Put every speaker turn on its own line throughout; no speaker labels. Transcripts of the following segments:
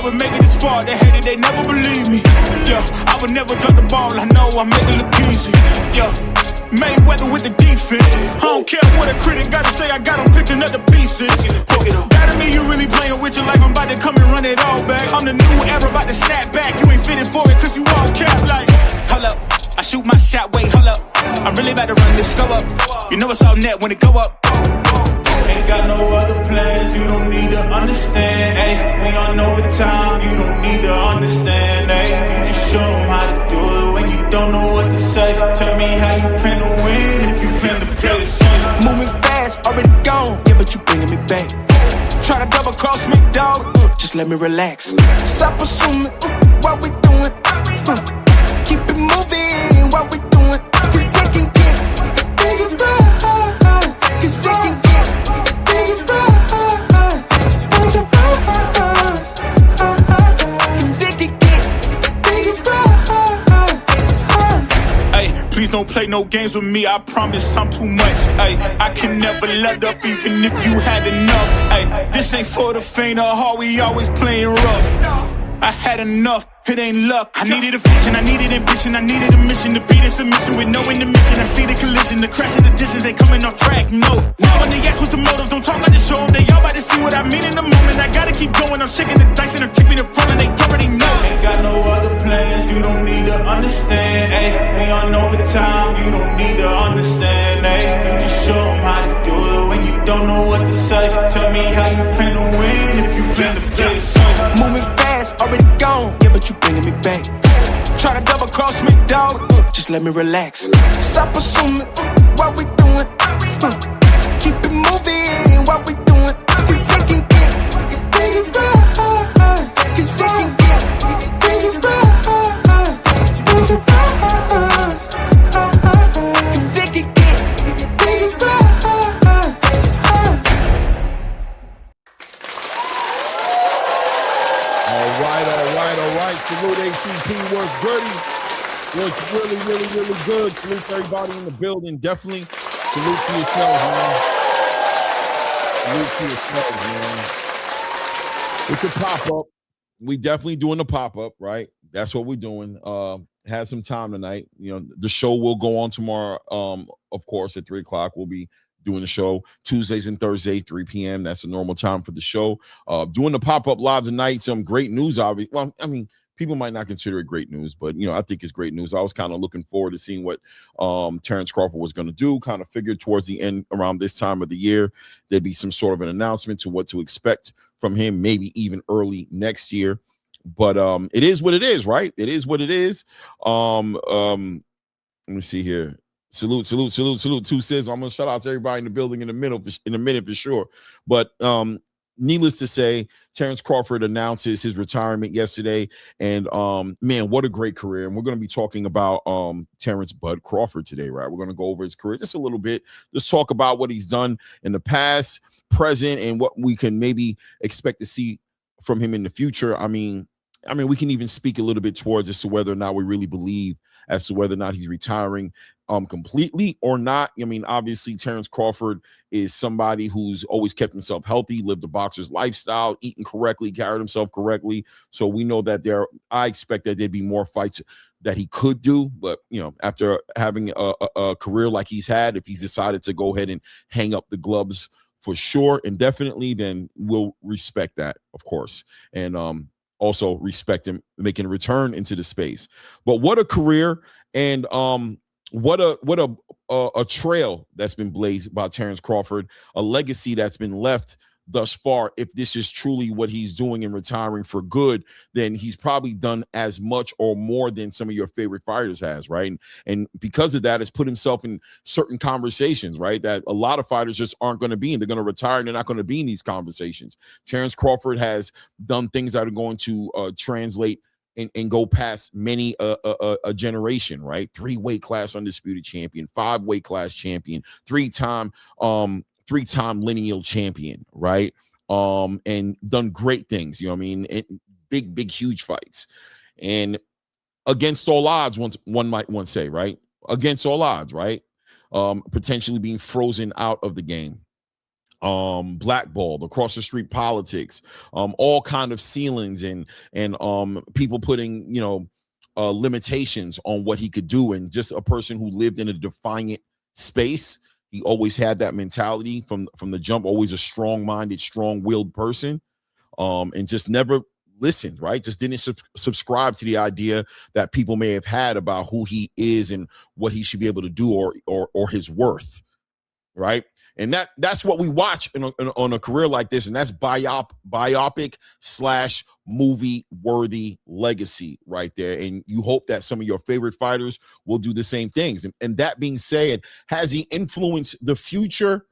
I would make it this far. They hated, they never believe me. Yeah, I would never drop the ball. I know I make it look easy. Yeah, Mayweather with the defense. I don't care what a critic gotta say. I got them picking up the pieces. That to me, you really playing with your life. I'm about to come and run it all back. I'm the new era, about to snap back. You ain't fitting for it, cause you all cap like. Hold up, I shoot my shot, wait, hold up. I'm really about to run this go up. You know it's all net when it go up. Ain't got no other plans, you don't need to understand, ayy. We on overtime, you don't need to understand, ayy. You just show them how to do it when you don't know what to say. Tell me how you plan to win if you plan to play the same.
Moving fast, already gone, yeah, but you bringing me back. Try to double cross me, dog, just let me relax. Stop assuming what we doing. Keep it moving, what we doing. Cause it can get big right. Cause it can get big right. Cause it can get big right.
Ay, please don't play no games with me, I promise I'm too much. Ay, I can never let up even if you had enough. Ay, this ain't for the faint of heart, we always playing rough. I had enough, it ain't luck. I needed a vision, I needed ambition, I needed a mission to beat a submission with no intermission. I see the collision, the crash in the distance, ain't coming off track, no. Now when they ask what's the motive, don't talk like the show. They all about to see what I mean in the moment. I gotta keep going, I'm shaking the dice and I'm tipping the front and they already know.
Ain't got no other plans, you don't need to understand, ayy. We on overtime, you don't need to understand, ayy. You just show them how to do it when you don't know what to say. Tell me how you plan to win if you plan to play the same.
Moving fast, already gone, yeah, but you bringing me back. Try to double cross me, dog, just let me relax. Stop assuming what we doing. Keep it moving, what we doing. Cause it can get big right. Cause it can get big right. Cause it can get big right.
All right. Salute ACP, works goody. Works really good. Salute to everybody in the building. Definitely salute to yourselves, man. Salute to yourselves, man. It's a pop-up. We definitely doing the pop-up, right? That's what we're doing. Had some time tonight. You know, the show will go on tomorrow. Of course, at 3:00, we'll be doing the show Tuesdays and Thursdays, 3 p.m. That's the normal time for the show. Doing the pop-up live tonight. Some great news, obviously. Well, I mean, people might not consider it great news, but, you know, I think it's great news. I was kind of looking forward to seeing what Terrence Crawford was going to do. Kind of figured towards the end, around this time of the year, there'd be some sort of an announcement to what to expect from him, maybe even early next year. But it is what it is, right? It is what it is. Let me see here. Salute. Two says I'm gonna shout out to everybody in the building in a minute for sure. But needless to say, Terrence Crawford announces his retirement yesterday, and man, what a great career. And we're gonna be talking about Terrence Bud Crawford today, right? We're gonna go over his career just a little bit. Let's talk about what he's done in the past, present, and what we can maybe expect to see from him in the future. I mean, we can even speak a little bit towards as to whether or not we really believe as to whether or not he's retiring completely or not. I mean, obviously, Terrence Crawford is somebody who's always kept himself healthy, lived a boxer's lifestyle, eaten correctly, carried himself correctly. So we know that I expect that there'd be more fights that he could do. But, you know, after having a career like he's had, if he's decided to go ahead and hang up the gloves for sure, indefinitely, then we'll respect that, of course. And also respect him making a return into the space. But what a career, and what a trail that's been blazed by Terrence Crawford, a legacy that's been left thus far. If this is truly what he's doing in retiring for good, then he's probably done as much or more than some of your favorite fighters has, right? And because of that, it's put himself in certain conversations, right, that a lot of fighters just aren't going to be in. They're going to retire and they're not going to be in these conversations. Terrence Crawford has done things that are going to translate and go past many a generation, right? 3 weight class undisputed champion, 5 weight class champion, 3-time lineal champion, right? And done great things, you know what I mean? Big, huge fights. And against all odds, one might say, right? Against all odds, right? Potentially being frozen out of the game. blackballed, across the street politics, all kind of ceilings and people putting, you know, limitations on what he could do, and just a person who lived in a defiant space. He always had that mentality from the jump, always a strong-minded, strong-willed person, and just never listened, right? Just didn't subscribe to the idea that people may have had about who he is and what he should be able to do, or his worth, right? And that's what we watch on a career like this, and that's biopic / movie worthy legacy right there. And you hope that some of your favorite fighters will do the same things. And that being said, has he influenced the future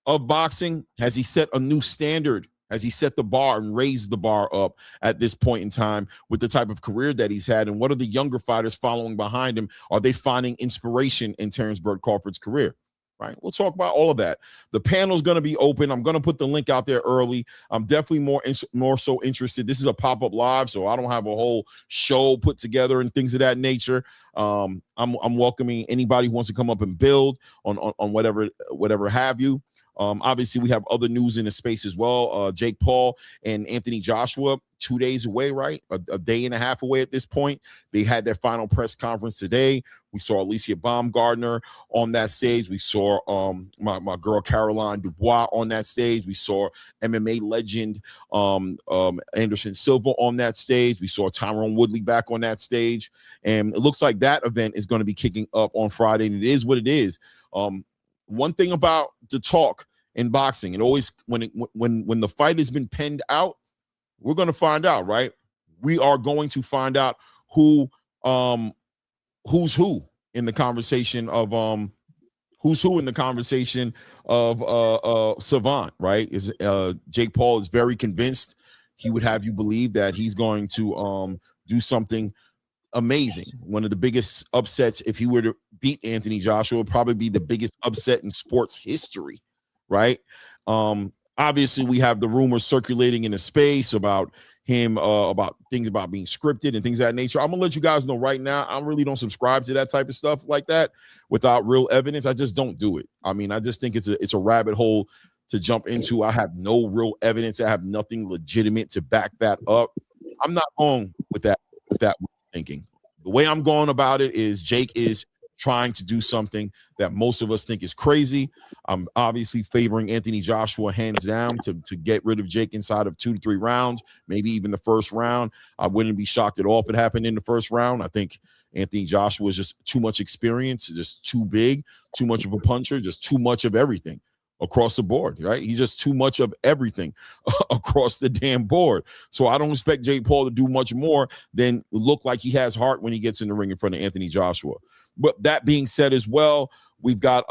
of boxing? Has he set a new standard? Has he set the bar and raised the bar up at this point in time with the type of career that he's had? And what are the younger fighters following behind him? Are they finding inspiration in Terrence Bud Crawford's career? Right. We'll talk about all of that. The panel's going to be open. I'm going to put the link out there early. I'm definitely more so interested. This is a pop-up live, so I don't have a whole show put together and things of that nature. I'm welcoming anybody who wants to come up and build on whatever have you. Obviously, we have other news in the space as well. Jake Paul and Anthony Joshua, 2 days away, right? A day and a half away at this point. They had their final press conference today. We saw Alicia Baumgardner on that stage. We saw my girl Caroline Dubois on that stage. We saw MMA legend Anderson Silva on that stage. We saw Tyron Woodley back on that stage. And it looks like that event is going to be kicking up on Friday, and it is what it is. One thing about the talk in boxing, it always when the fight has been penned out, we're going to find out, right? We are going to find out who's who in the conversation of Savant, right? Is Jake Paul is very convinced. He would have you believe that he's going to do something amazing. One of the biggest upsets, if he were to beat Anthony Joshua, would probably be the biggest upset in sports history, right? Obviously, we have the rumors circulating in the space about him, about things about being scripted and things of that nature. I'm gonna let you guys know right now, I really don't subscribe to that type of stuff like that without real evidence. I just don't do it. I mean, I just think it's a rabbit hole to jump into. I have no real evidence. I have nothing legitimate to back that up. I'm not going with that thinking. The way I'm going about it is Jake is trying to do something that most of us think is crazy. I'm obviously favoring Anthony Joshua hands down to get rid of Jake inside of 2 to 3 rounds, maybe even the first round. I wouldn't be shocked at all if it happened in the first round. I think Anthony Joshua is just too much experience, just too big, too much of a puncher, just too much of everything across the board, right? He's just too much of everything across the damn board. So I don't expect Jake Paul to do much more than look like he has heart when he gets in the ring in front of Anthony Joshua. But that being said as well, we've got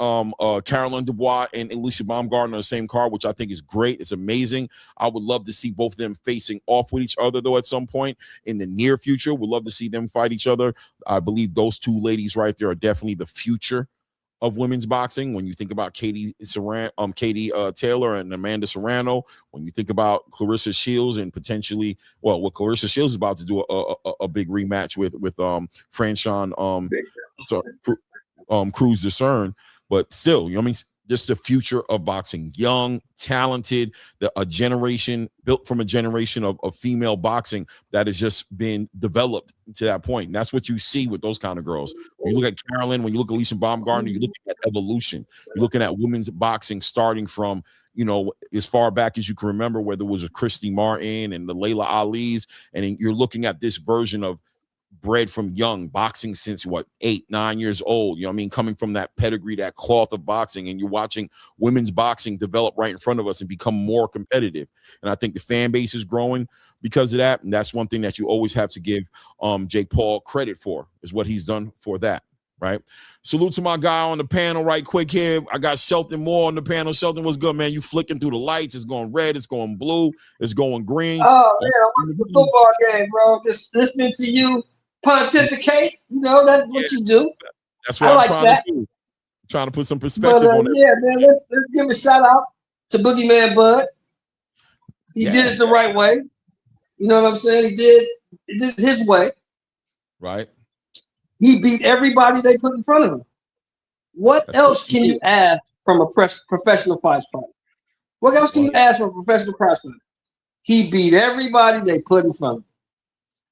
Caroline Dubois and Alicia Baumgardner on the same card, which I think is great. It's amazing. I would love to see both of them facing off with each other, though, at some point in the near future. We'd love to see them fight each other. I believe those two ladies right there are definitely the future of women's boxing. When you think about Katie Taylor and Amanda Serrano, when you think about Clarissa Shields and potentially, well, what Clarissa Shields is about to do a big rematch with Franchon Cruz Discern, but still, you know what I mean? Just the future of boxing, young, talented, a generation built from a generation of female boxing that has just been developed to that point. And that's what you see with those kind of girls. When you look at Carolyn, when you look at Alicia Baumgardner, you're looking at evolution. You're looking at women's boxing starting from, you know, as far back as you can remember, where there was a Christy Martin and the Layla Ali's, and you're looking at this version of bred from young boxing since 8, 9 years old, you know what I mean, coming from that pedigree, that cloth of boxing, and you're watching women's boxing develop right in front of us and become more competitive. And I think the fan base is growing because of that, and that's one thing that you always have to give Jake Paul credit for, is what he's done for that, right? Salute to my guy on the panel right quick here. I got Shelton Moore on the panel. Shelton, what's good, man? You flicking through the lights. It's going red, it's going blue, it's going green.
Oh man, I watched the football game, bro. Just listening to you pontificate, you know, that's what you do.
That's what I'm trying to do. Trying to put some perspective on it.
Yeah, man, let's give a shout out to Boogeyman Bud. He did it the right way. You know what I'm saying? He did his way.
Right.
He beat everybody they put in front of him. What else can you ask from a professional fight fighter? What else can you ask from a professional prospect? He beat everybody they put in front of him.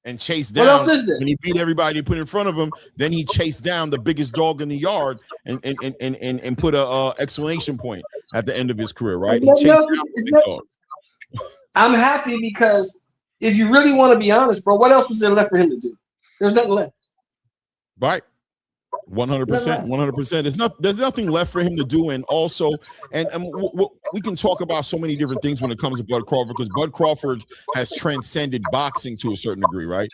And chased down.
What else is there?
When he beat everybody he put in front of him, then he chased down the biggest dog in the yard and put a exclamation point at the end of his career, right? He chased down the big dog.
I'm happy because if you really want to be honest, bro, what else was there left for him to do? There's nothing left.
Right. 100%. 100%. There's nothing left for him to do. And also, and we can talk about so many different things when it comes to Bud Crawford, because Bud Crawford has transcended boxing to a certain degree, right?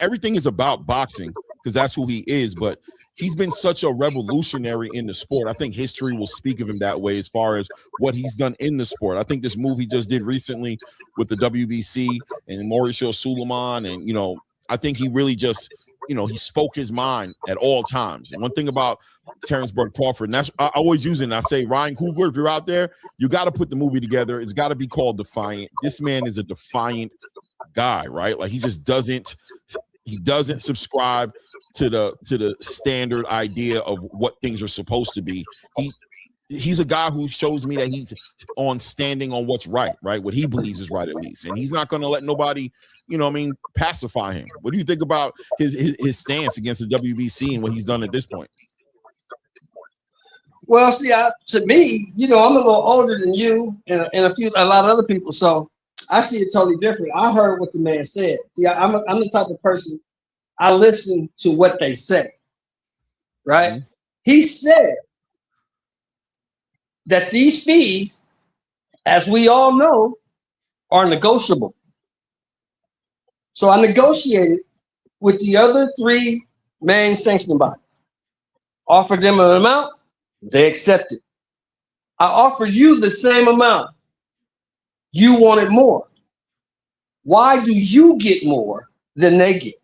Everything is about boxing because that's who he is, but he's been such a revolutionary in the sport. I think history will speak of him that way as far as what he's done in the sport. I think this move he just did recently with the WBC and Mauricio Suleiman, and, I think he really just, he spoke his mind at all times. And one thing about Terrence Bud Crawford, and that's I always use it, and I say, Ryan Coogler, if you're out there, you got to put the movie together. It's got to be called Defiant. This man is a defiant guy, right? Like he doesn't subscribe to the standard idea of what things are supposed to be. He's a guy who shows me that he's standing on what's right? What he believes is right, at least. And he's not going to let nobody, pacify him. What do you think about his stance against the WBC and what he's done at this point?
Well, see, to me, I'm a little older than you and a lot of other people, so I see it totally different. I heard what the man said. See, I'm the type of person, I listen to what they say, right? Mm-hmm. He said that these fees, as we all know, are negotiable. So I negotiated with the other 3 main sanctioning bodies. Offered them an amount, they accepted. I offered you the same amount. You wanted more. Why do you get more than they get?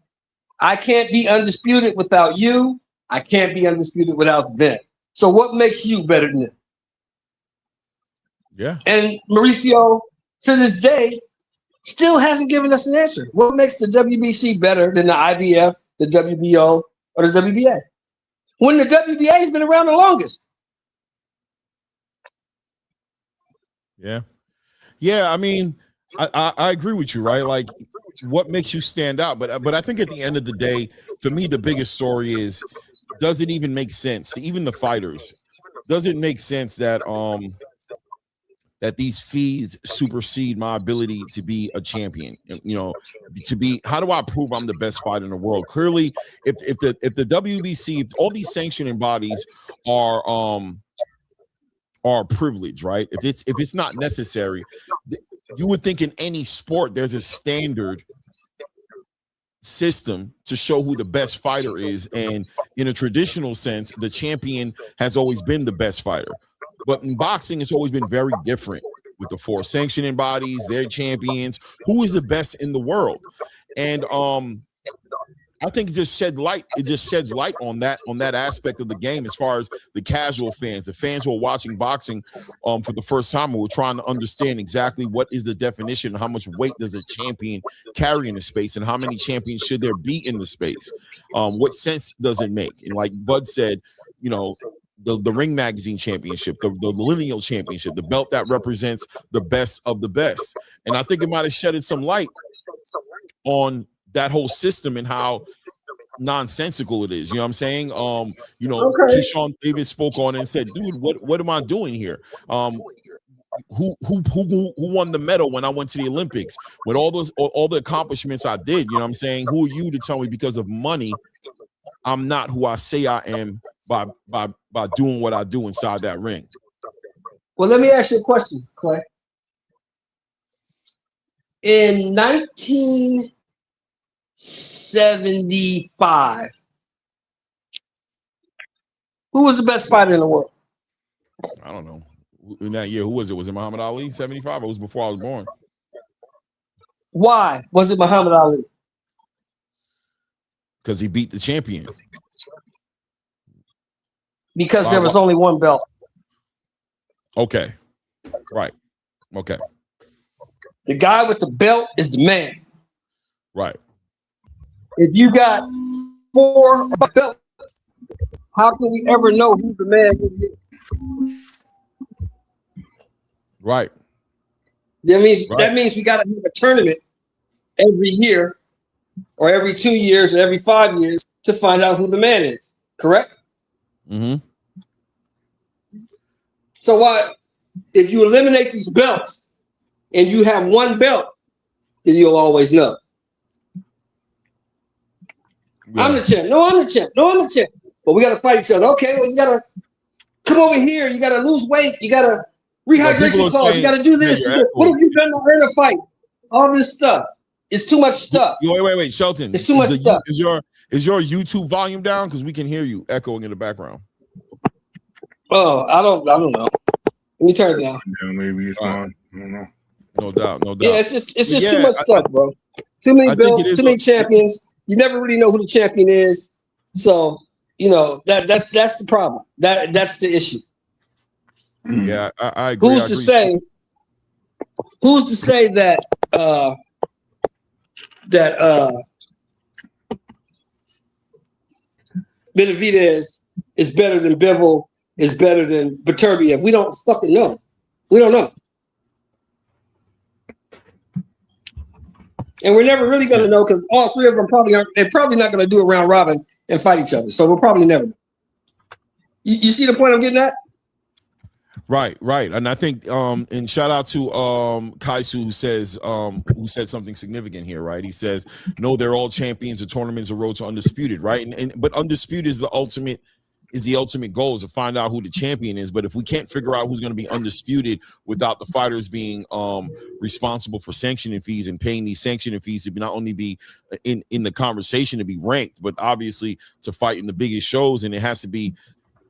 I can't be undisputed without you. I can't be undisputed without them. So what makes you better than them?
Yeah. And
Mauricio, to this day, still hasn't given us an answer. What makes the WBC better than the IBF, the WBO, or the WBA? When the WBA has been around the longest.
Yeah. Yeah, I agree with you, right? Like, what makes you stand out? But I think at the end of the day, for me, the biggest story is, does it even make sense? Even the fighters, does it make sense that that these fees supersede my ability to be a champion? How do I prove I'm the best fighter in the world? Clearly, if the WBC, if all these sanctioning bodies are privileged, right? If it's not necessary, you would think in any sport there's a standard system to show who the best fighter is, and in a traditional sense, the champion has always been the best fighter. But in boxing, it's always been very different with the 4 sanctioning bodies, their champions, who is the best in the world. And I think it just sheds light on that aspect of the game as far as the casual fans, the fans who are watching boxing for the first time, who are trying to understand exactly what is the definition, how much weight does a champion carry in the space, and how many champions should there be in the space. What sense does it make? And like Bud said, the Ring Magazine Championship, the Lineal Championship, the belt that represents the best of the best. And I think it might have shedded some light on that whole system and how nonsensical it is. You know what I'm saying? Okay. Keyshawn Davis spoke on it and said, dude, what am I doing here? Who won the medal when I went to the Olympics? With all the accomplishments I did, you know what I'm saying? Who are you to tell me because of money I'm not who I say I am by doing what I do inside that ring?
Well, let me ask you a question, Clay. In 1975, who was the best fighter in the world?
I don't know. In that year, who was it? Was it Muhammad Ali, 75? It was before I was born.
Why was it Muhammad Ali?
Because he beat the champion.
Because there was only one belt.
Okay. Right. Okay.
The guy with the belt is the man.
Right.
If you got 4 belts, how can we ever know who's the man?
Right.
That means we got to have a tournament every year, or every 2 years, or every 5 years to find out who the man is. Correct?
Mm-hmm.
So if you eliminate these belts and you have one belt, then you'll always know. Yeah. I'm the champ. No, I'm the champ. No, I'm the champ. But we got to fight each other. Okay, well, you got to come over here. You got to lose weight. You got to rehydration clause. You got to do this. What have you done to earn a fight? All this stuff. It's too much stuff.
Wait, Shelton.
It's too much stuff.
Is your YouTube volume down? Because we can hear you echoing in the background.
Oh, I don't know. Let me turn it down.
Yeah, maybe it's on. I don't know.
No doubt.
Yeah, it's just too much stuff, bro. Too many belts, too many champions. You never really know who the champion is. So, that's the problem. That's the issue.
Yeah, I agree.
Who's to say that Benavidez is better than Bivol, is better than Beterbiev? We don't fucking know. We don't know. And we're never really going to know because all three of them they're probably not going to do a round robin and fight each other. So we'll probably never know. You see the point I'm getting at?
Right. And I think and shout out to Kaisu who said something significant here, right? He says, no, they're all champions. The tournament's a road to undisputed, right? But undisputed is the ultimate goal, is to find out who the champion is. But if we can't figure out who's going to be undisputed without the fighters being responsible for sanctioning fees and paying these sanctioning fees to not only be in the conversation to be ranked, but obviously to fight in the biggest shows, and it has to be.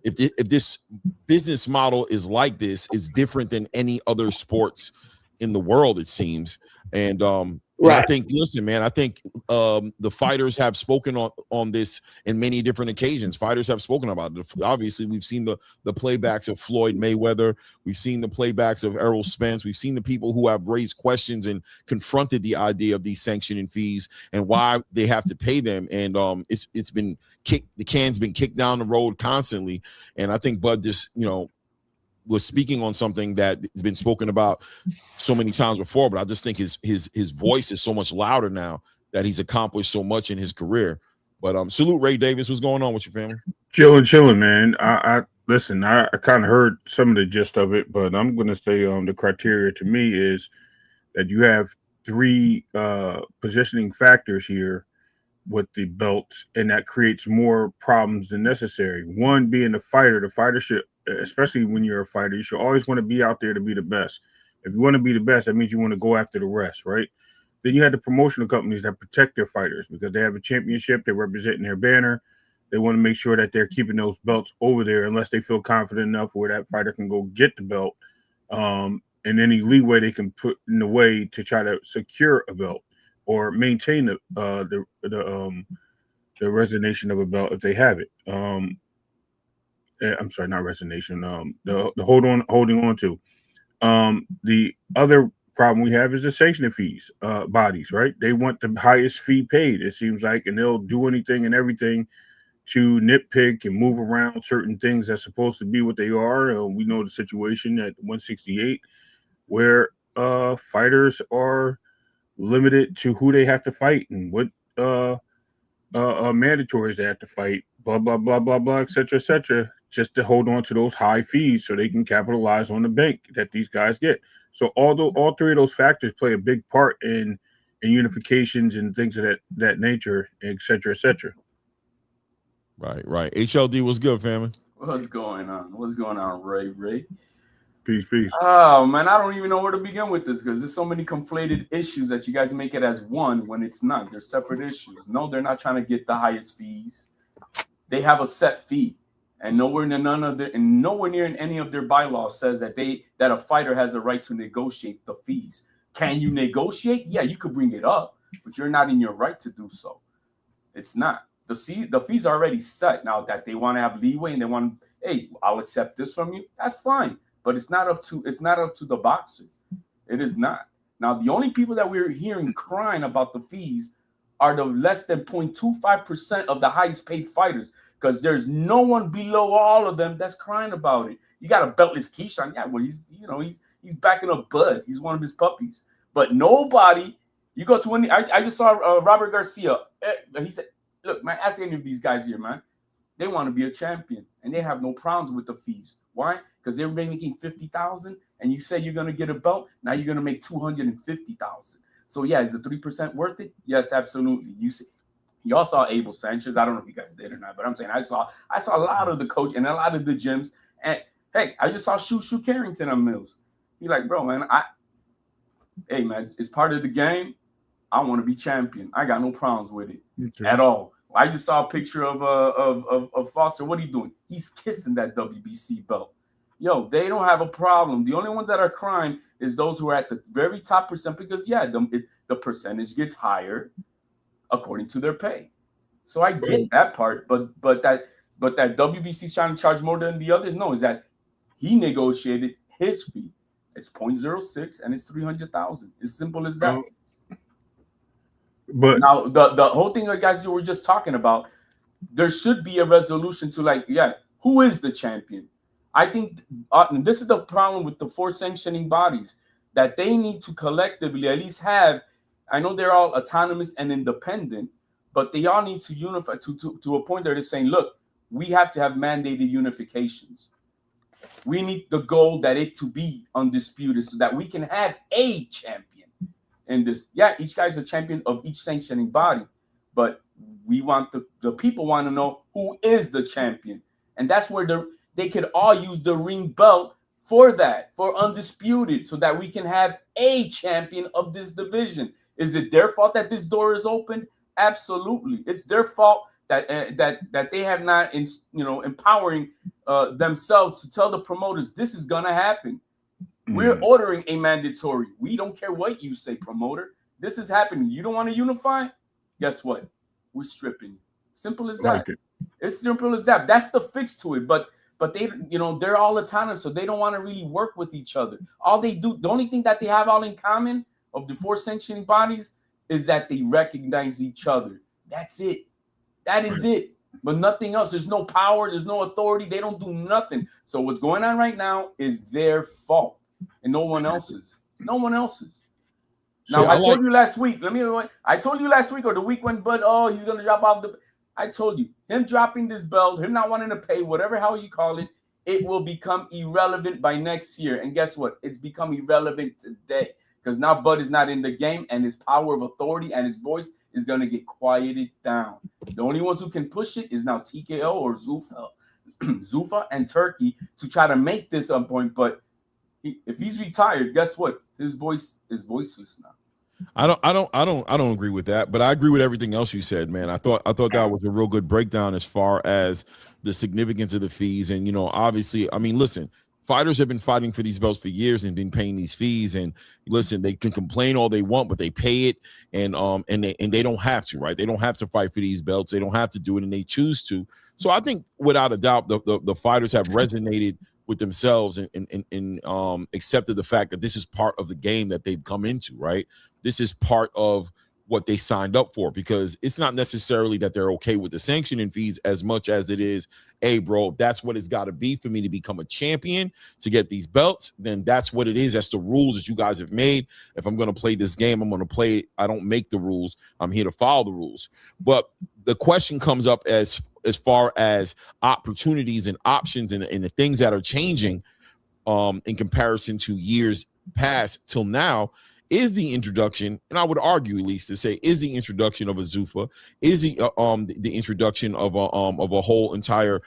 If this business model is like this, it's different than any other sports in the world, it seems. And right. I think, listen, man, I think the fighters have spoken on this in many different occasions. Fighters have spoken about it. Obviously, we've seen the playbacks of Floyd Mayweather. We've seen the playbacks of Errol Spence. We've seen the people who have raised questions and confronted the idea of these sanctioning fees and why they have to pay them. And it's been kicked. The can's been kicked down the road constantly. And I think Bud just, was speaking on something that has been spoken about so many times before, but I just think his voice is so much louder now that he's accomplished so much in his career. But salute Ray Davis. What's going on with your family?
Chilling, man. I listen. I kind of heard some of the gist of it, but I'm going to say the criteria to me is that you have three positioning factors here with the belts, and that creates more problems than necessary. One being the fighter. The fighter should, especially when you're a fighter, you should always want to be out there to be the best. If you want to be the best, that means you want to go after the rest, right? Then you have the promotional companies that protect their fighters because they have a championship, they're representing their banner. They want to make sure that they're keeping those belts over there unless they feel confident enough where that fighter can go get the belt, and any leeway they can put in the way to try to secure a belt or maintain the resignation of a belt if they have it. I'm sorry, not resignation. The holding on to. The other problem we have is the sanctioning fees bodies, right? They want the highest fee paid, it seems like, and they'll do anything and everything to nitpick and move around certain things that's supposed to be what they are. We know the situation at 168 where fighters are limited to who they have to fight and what mandatories they have to fight, blah, blah, blah, blah, blah, et cetera, just to hold on to those high fees so they can capitalize on the bank that these guys get. So although all three of those factors play a big part in unifications and things of that nature, et cetera, et cetera.
Right. HLD, what's good, family?
What's going on, Ray?
Peace.
Oh, man, I don't even know where to begin with this because there's so many conflated issues that you guys make it as one when it's not. They're separate issues. No, they're not trying to get the highest fees. They have a set fee, and nowhere near in any of their bylaws says that a fighter has a right to negotiate the fees. Can you negotiate? Yeah, you could bring it up, but you're not in your right to do so. It's not. The fees are already set. Now that they want to have leeway and they want, hey, I'll accept this from you. That's fine. But it's not up to the boxer. It is not. Now, the only people that we're hearing crying about the fees are the less than 0.25% of the highest paid fighters, because there's no one below all of them that's crying about it. You got a beltless Keyshawn. Yeah, well, He's backing up Bud. He's one of his puppies. But nobody, you go to any, I just saw Robert Garcia. He said, look, man, ask any of these guys here, man. They want to be a champion, and they have no problems with the fees. Why? Because they're making $50,000, and you say you're going to get a belt. Now you're going to make $250,000. So yeah, is the 3% worth it? Yes, absolutely. You see, y'all saw Abel Sanchez. I don't know if you guys did or not, but I'm saying I saw a lot of the coach and a lot of the gyms. And hey, I just saw Shoe Carrington on Mills. He's like, bro, man, hey man, it's part of the game. I want to be champion. I got no problems with it at all. I just saw a picture of Foster. What are you doing? He's kissing that WBC belt. Yo, they don't have a problem. The only ones that are crying is those who are at the very top percent because, yeah, the percentage gets higher according to their pay. So I get that part, but that WBC's trying to charge more than the others. No, is that he negotiated his fee. It's 0.06 and it's 300,000. As simple as that.
But
now the whole thing that guys you were just talking about, there should be a resolution to like, yeah, who is the champion? I think this is the problem with the 4 sanctioning bodies, that they need to collectively at least have, I know they're all autonomous and independent, but they all need to unify to a point that they're saying, look, we have to have mandated unifications. We need the goal that it to be undisputed so that we can have a champion. In this, yeah, each guy's a champion of each sanctioning body, but we want the people want to know who is the champion, and that's where they could all use the ring belt for that, for undisputed, so that we can have a champion of this division. Is it their fault that this door is open? Absolutely, it's their fault that they have not, empowering themselves to tell the promoters this is gonna happen. We're ordering a mandatory. We don't care what you say, promoter. This is happening. You don't want to unify? Guess what? We're stripping you. Simple as that. It's simple as that. That's the fix to it. But they, they're all autonomous, so they don't want to really work with each other. All they do, the only thing that they have all in common of the 4 sanctioning bodies is that they recognize each other. That's it. That is it. But nothing else. There's no power. There's no authority. They don't do nothing. So what's going on right now is their fault. And no one else's. No one else's. Now, I told you last week. I told you last week or the week when Bud, he's going to drop off the. I told you, him dropping this belt, him not wanting to pay, whatever how you call it, it will become irrelevant by next year. And guess what? It's become irrelevant today because now Bud is not in the game and his power of authority and his voice is going to get quieted down. The only ones who can push it is now TKO or Zuffa and Turkey to try to make this a point, but if he's retired, guess what? His voice is voiceless now.
I don't agree with that, but I agree with everything else you said, man. I thought that was a real good breakdown as far as the significance of the fees. And obviously, I mean, listen, fighters have been fighting for these belts for years and been paying these fees. And listen, they can complain all they want, but they pay it, and they don't have to, right? They don't have to fight for these belts. They don't have to do it, and they choose to. So I think without a doubt, the fighters have resonated with themselves and accepted the fact that this is part of the game that they've come into, right? This is part of what they signed up for, because it's not necessarily that they're okay with the sanctioning fees as much as it is, hey, bro, that's what it's got to be for me to become a champion, to get these belts. Then that's what it is. That's the rules that you guys have made. If I'm going to play this game, I'm going to play it. I don't make the rules. I'm here to follow the rules. But the question comes up as far as opportunities and options and the things that are changing in comparison to years past till now, is the introduction, and I would argue at least to say, is the introduction of a Zuffa, is the introduction of a whole entire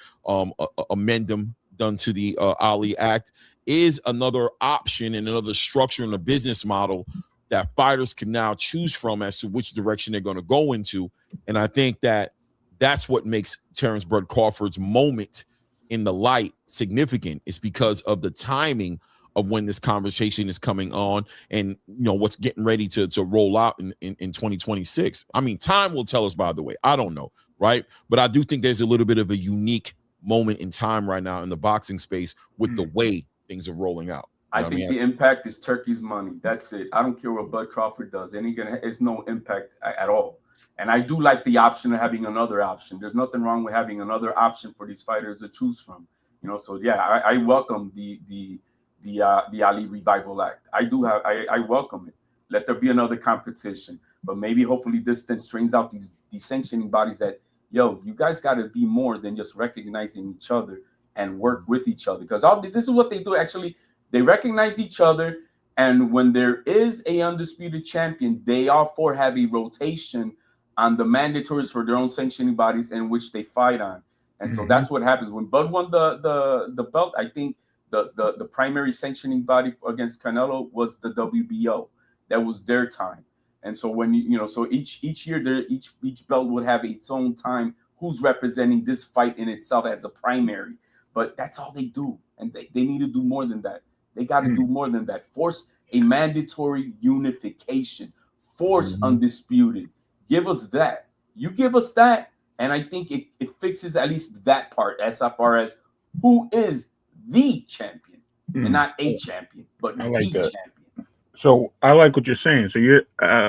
amendment done to the Ali Act, is another option and another structure in the business model that fighters can now choose from as to which direction they're going to go into. And I think that that's what makes Terrence Bud Crawford's moment in the light significant. It's because of the timing of when this conversation is coming on, and what's getting ready to roll out in 2026. I mean, time will tell us, by the way. I don't know, right? But I do think there's a little bit of a unique moment in time right now in the boxing space with the way things are rolling out.
I think the impact is Turkey's money. That's it. I don't care what Bud Crawford does. It's no impact at all. And I do like the option of having another option. There's nothing wrong with having another option for these fighters to choose from. So yeah, I welcome the the Ali Revival Act. I welcome it. Let there be another competition, but maybe hopefully this then strains out these sanctioning bodies that, yo, you guys got to be more than just recognizing each other and work with each other, because this is what they do. Actually, they recognize each other, and when there is a undisputed champion, they all four have a rotation on the mandatories for their own sanctioning bodies in which they fight on. And so that's what happens when Bud won the belt. I think the primary sanctioning body against Canelo was the WBO. That was their time. And so when so each year each belt would have its own time who's representing this fight in itself as a primary. But that's all they do, and they need to do more than that. They got to do more than that. Force a mandatory unification. Force undisputed. Give us that. You give us that, and I think it fixes at least that part as far as who is the champion, and not a champion, but the champion.
So I like what you're saying. So you're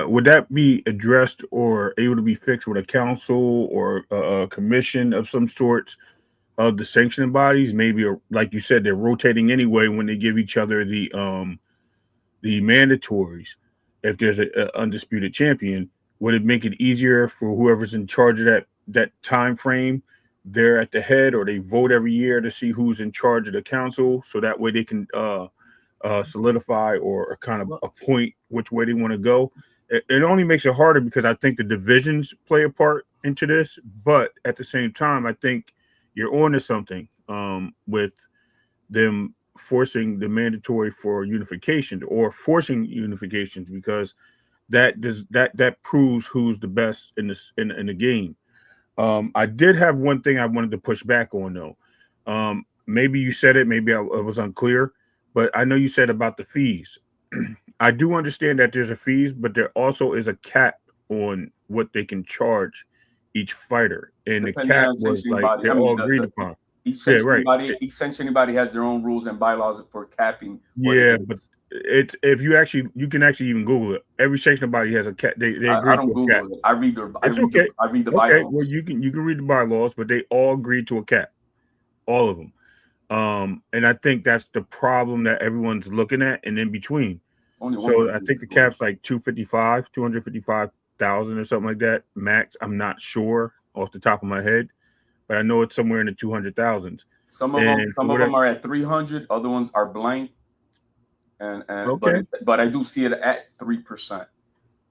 would that be addressed or able to be fixed with a council or a commission of some sorts of the sanctioning bodies? Maybe, like you said, they're rotating anyway when they give each other the mandatories. If there's an undisputed champion, would it make it easier for whoever's in charge of that time frame? They're at the head, or they vote every year to see who's in charge of the council, so that way they can solidify or kind of appoint which way they want to go. It only makes it harder because I think the divisions play a part into this, but at the same time, I think you're on to something with them forcing the mandatory for unification or forcing unifications, because that proves who's the best in the game. I did have one thing I wanted to push back on though. Maybe you said it, maybe I was unclear, but I know you said about the fees. I do understand that there's a fees, but there also is a cap on what they can charge each fighter, and the cap was like they're all agreed upon.
Each sanctioning body has their own rules and bylaws for capping.
Yeah, but it's you can actually even Google it. Every sanctioning body has a cap. They agree
I don't
to a
Google
cap.
it. I read the bylaws.
Okay, well you can read the bylaws, but they all agreed to a cap, all of them. And I think that's the problem that everyone's looking at, and in between. So I think the cap's like 255,000 or something like that max. I'm not sure off the top of my head, but I know it's somewhere in the 200,000s.
Some of them are at 300. Other ones are blank. And okay. But I do see it at 3%.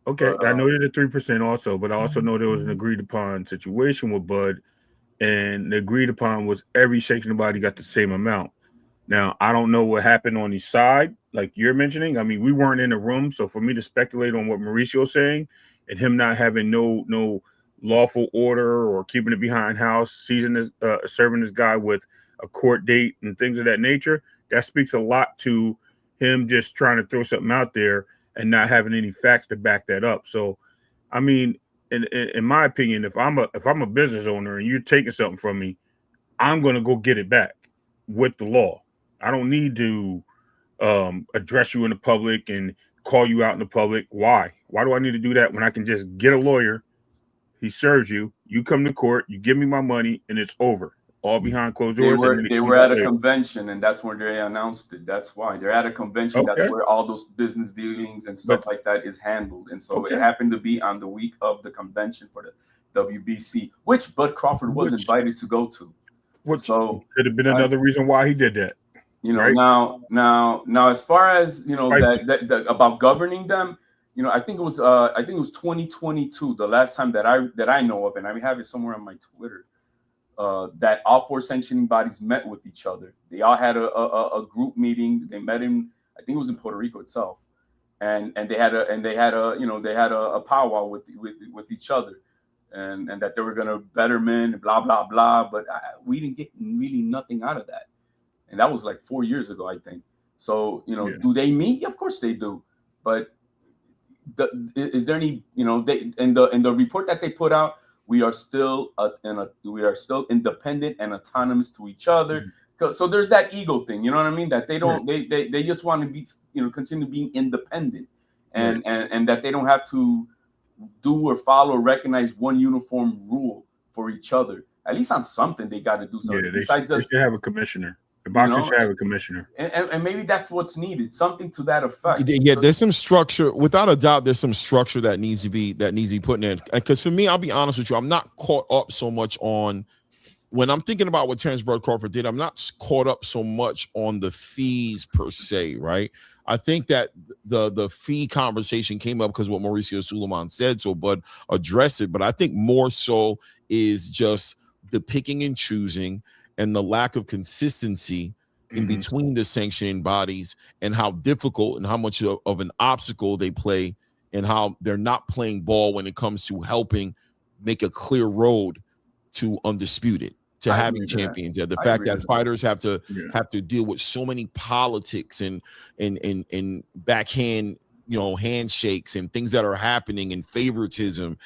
Okay, I know it's at 3% also, but I also know there was an agreed upon situation with Bud, and the agreed upon was every sanctioning body got the same amount. Now, I don't know what happened on each side, like you're mentioning. I mean, we weren't in the room, so for me to speculate on what Mauricio's saying and him not having no lawful order or keeping it behind house, serving this guy with a court date and things of that nature, that speaks a lot to him just trying to throw something out there and not having any facts to back that up. So, I mean, in my opinion, if I'm a business owner and you're taking something from me, I'm going to go get it back with the law. I don't need to address you in the public and call you out in the public. Why? Why do I need to do that when I can just get a lawyer? He serves you. You come to court. You give me my money, and it's over. All behind closed doors.
They were at a convention, and that's where they announced it. That's why they're at a convention. Okay. That's where all those business dealings and stuff like that is handled. And so it happened to be on the week of the convention for the WBC, which Bud Crawford was invited to go to.
So could have been another reason why he did that.
Right? Now, as far as that about governing them, I think it was 2022, the last time that I know of, and I have it somewhere on my Twitter. That all four sanctioning bodies met with each other. They all had a group meeting. They met I think it was in Puerto Rico itself, and they had a powwow with each other, and that they were gonna betterment, blah blah blah. But we didn't get really nothing out of that, and that was like 4 years ago, I think. So do they meet? Of course they do, but is there any they in the report that they put out? We are still independent and autonomous to each other. Mm-hmm. So there's that ego thing, you know what I mean? That they don't they just want to be continue being independent, and that they don't have to do or follow or recognize one uniform rule for each other. At least on something they got to do something.
Yeah, they should have a commissioner. The boxing should have a commissioner.
And maybe that's what's needed, something to that effect.
Yeah, there's some structure. Without a doubt, there's some structure that needs to be put in there. Because for me, I'll be honest with you, I'm not caught up so much on when I'm thinking about what Terrence Bud Crawford did. I'm not caught up so much on the fees per se, right? I think that the fee conversation came up because what Mauricio Suleiman said, so Bud addressed it. But I think more so is just the picking and choosing and the lack of consistency in between the sanctioning bodies, and how difficult and how much of an obstacle they play, and how they're not playing ball when it comes to helping make a clear road to undisputed, to having champions. Yeah, the fact that fighters have to deal with so many politics and backhand, handshakes and things that are happening, and favoritism,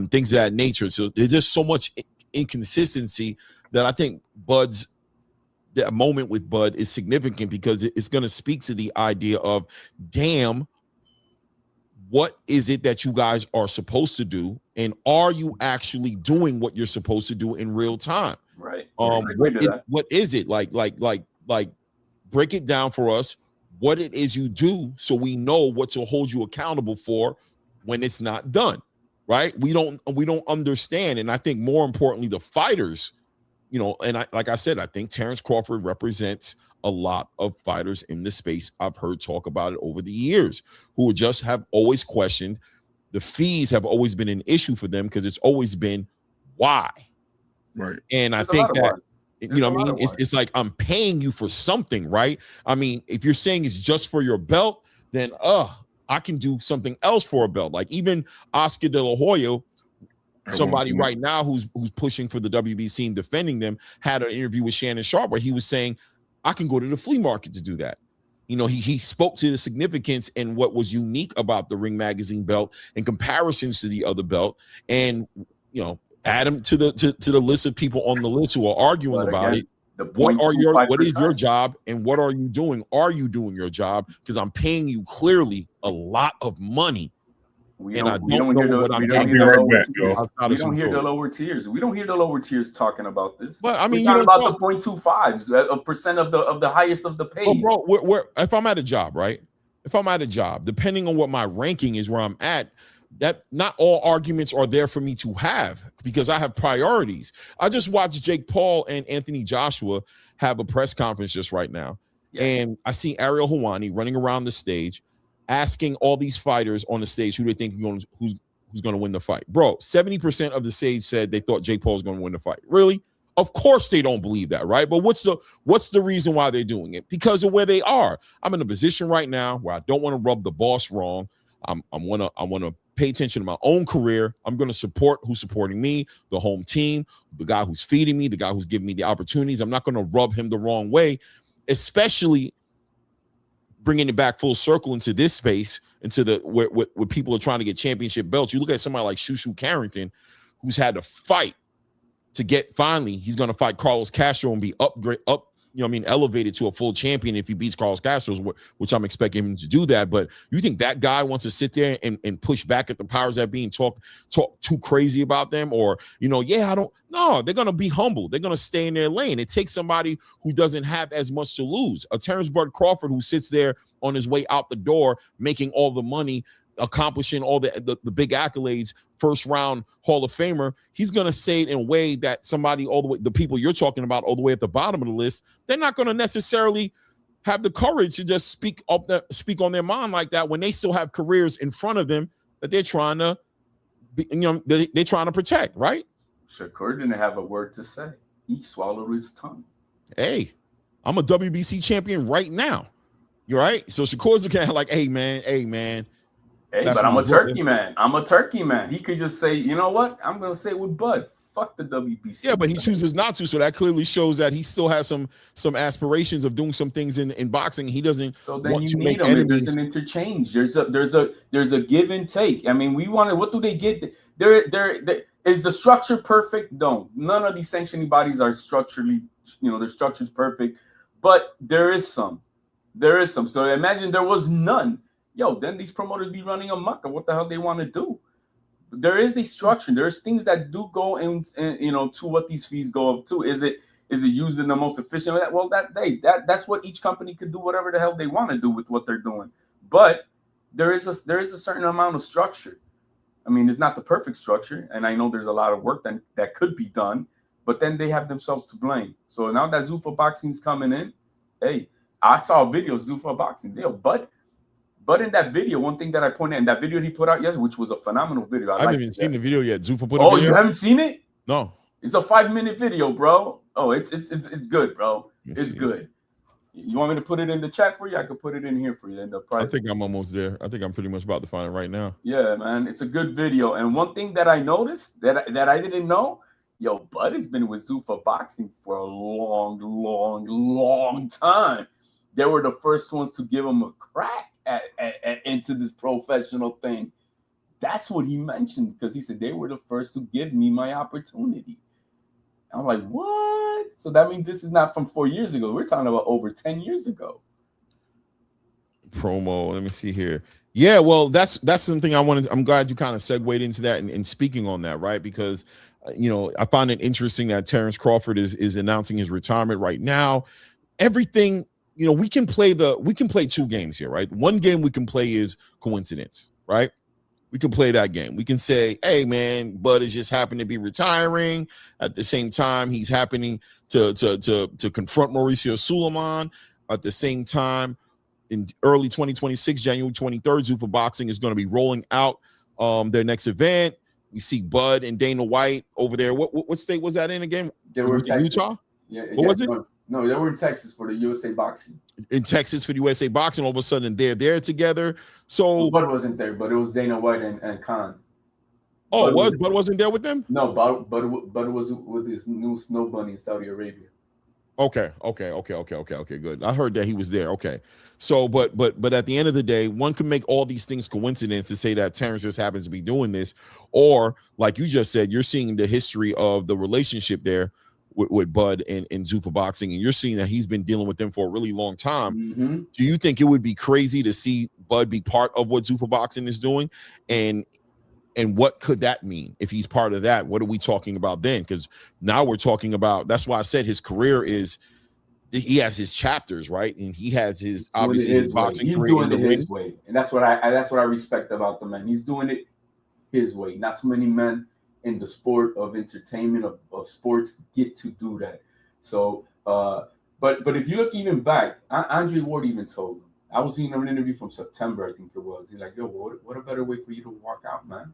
things of that nature. So there's just so much inconsistency that I think that moment with Bud is significant, because it's going to speak to the idea of, damn, what is it that you guys are supposed to do, and are you actually doing what you're supposed to do in real time?
Right.
What is it like? Break it down for us. What it is you do, so we know what to hold you accountable for when it's not done. Right? We don't understand, and I think more importantly, the fighters. Like I said, I think Terrence Crawford represents a lot of fighters in this space. I've heard talk about it over the years, who just have always questioned. The fees have always been an issue for them, because it's always been why.
Right.
And I think that, it's like, I'm paying you for something, right? I mean, if you're saying it's just for your belt, then I can do something else for a belt. Like even Oscar De La Hoya, somebody right now who's pushing for the WBC and defending them, had an interview with Shannon Sharp where he was saying, I can go to the flea market to do that. He spoke to the significance and what was unique about the Ring Magazine belt in comparisons to the other belt, and add them to the list of people on the list who are arguing about it. What is your job, and what are you doing? Are you doing your job? Because I'm paying you clearly a lot of money. We don't hear
the lower tiers. We don't hear the lower tiers talking about this.
But I mean,
we're talking about the 0.25s, a percent of the highest of the pay.
Bro, if I'm at a job, right? If I'm at a job, depending on what my ranking is, where I'm at, that not all arguments are there for me to have, because I have priorities. I just watched Jake Paul and Anthony Joshua have a press conference just right now, and I see Ariel Helwani running around the stage, asking all these fighters on the stage who they think who's going to win the fight. Bro, 70% of the stage said they thought Jake Paul was going to win the fight. Really? Of course they don't believe that, right? But what's the reason why they're doing it? Because of where they are. I'm in a position right now where I don't want to rub the boss wrong. I want to pay attention to my own career. I'm going to support who's supporting me, the home team, the guy who's feeding me, the guy who's giving me the opportunities. I'm not going to rub him the wrong way, especially bringing it back full circle into this space, into the where people are trying to get championship belts. You look at somebody like Shushu Carrington, who's had to fight to get, finally, he's going to fight Carlos Castro and be elevated to a full champion if he beats Carlos Castro, which I'm expecting him to do that. But you think that guy wants to sit there and push back at the powers that be and talk too crazy about them? Or, they're going to be humble. They're going to stay in their lane. It takes somebody who doesn't have as much to lose. A Terrence Bud Crawford who sits there on his way out the door, making all the money, accomplishing all the big accolades, first round Hall of Famer, he's going to say it in a way that somebody all the way, the people you're talking about all the way at the bottom of the list, they're not going to necessarily have the courage to just speak on their mind like that when they still have careers in front of them that they're trying to they're trying to protect, right?
Shakur didn't have a word to say. He swallowed his tongue.
Hey, I'm a WBC champion right now. You're right. So Shakur's looking at like, hey man.
Hey, but I'm a turkey man. I'm a turkey man. He could just say, you know what? I'm going to say it with Bud. Fuck the WBC.
Yeah, but he chooses not to. So that clearly shows that he still has some aspirations of doing some things in boxing. He doesn't want to make enemies.
There's an interchange. There's a give and take. I mean, what do they get? Is the structure perfect? No. None of these sanctioning bodies are structurally, their structure's perfect. But there is some. So imagine there was none. Then these promoters be running amok of what the hell they want to do. There is a structure. There's things that do go in, to what these fees go up to. Is it Is it used in the most efficient way? Well, that's what each company could do, whatever the hell they want to do with what they're doing. But there is a certain amount of structure. I mean, it's not the perfect structure, and I know there's a lot of work that could be done, but then they have themselves to blame. So now that Zuffa Boxing's coming in, hey, I saw a video of Zuffa Boxing deal, but in that video, one thing that I pointed in that video he put out yesterday, which was a phenomenal video.
I haven't even seen the video yet. Zuffa put
a video.
You
haven't seen it?
No.
It's a 5-minute video, bro. Oh, it's good, bro. It's good. You want me to put it in the chat for you? I could put it in here for you in the private.
I think I'm almost there. I think I'm pretty much about to find it right now.
Yeah, man. It's a good video. And one thing that I noticed that I didn't know, yo, Bud has been with Zuffa Boxing for a long time. They were the first ones to give him a crack at into this professional thing. That's what he mentioned, because he said they were the first to give me my opportunity. I'm like, what? So that means this is not from 4 years ago. We're talking about over 10 years ago.
Promo. Let me see here. Yeah, well, that's something I wanted. I'm glad you kind of segued into that and speaking on that, right? Because I find it interesting that Terrence Crawford is announcing his retirement right now. Everything, we can play 2 games here, right? One game we can play is coincidence, right? We can play that game. We can say, hey, man, Bud is just happened to be retiring. At the same time, he's happening to confront Mauricio Suleiman. At the same time, in early 2026, January 23rd, Zuffa Boxing is going to be rolling out their next event. We see Bud and Dana White over there. What state was that in again?
They were in
Utah?
Yeah.
What was it?
No, they were in Texas for the USA Boxing.
In Texas for the USA Boxing, all of a sudden they're there together. So
Bud wasn't there, but it was Dana White and Khan.
Oh, Bud wasn't there with them?
No, Bud was with his new snow bunny in Saudi Arabia.
Okay, good. I heard that he was there. Okay. So, but at the end of the day, one can make all these things coincidence to say that Terrence just happens to be doing this, or like you just said, you're seeing the history of the relationship there with Bud and Zuffa Boxing, and you're seeing that he's been dealing with them for a really long time.
Mm-hmm.
Do you think it would be crazy to see Bud be part of what Zuffa Boxing is doing? And what could that mean if he's part of that? What are we talking about then? Because now we're talking about, that's why I said his career he has his chapters, right? And he has his boxing career.
He's doing it his way. And that's what I respect about the man. He's doing it his way. Not too many men in the sport of entertainment of sports get to do that. So but if you look even back, Andre Ward even told him, I was in an interview from September, I think it was. He's like, yo, what a better way for you to walk out, man.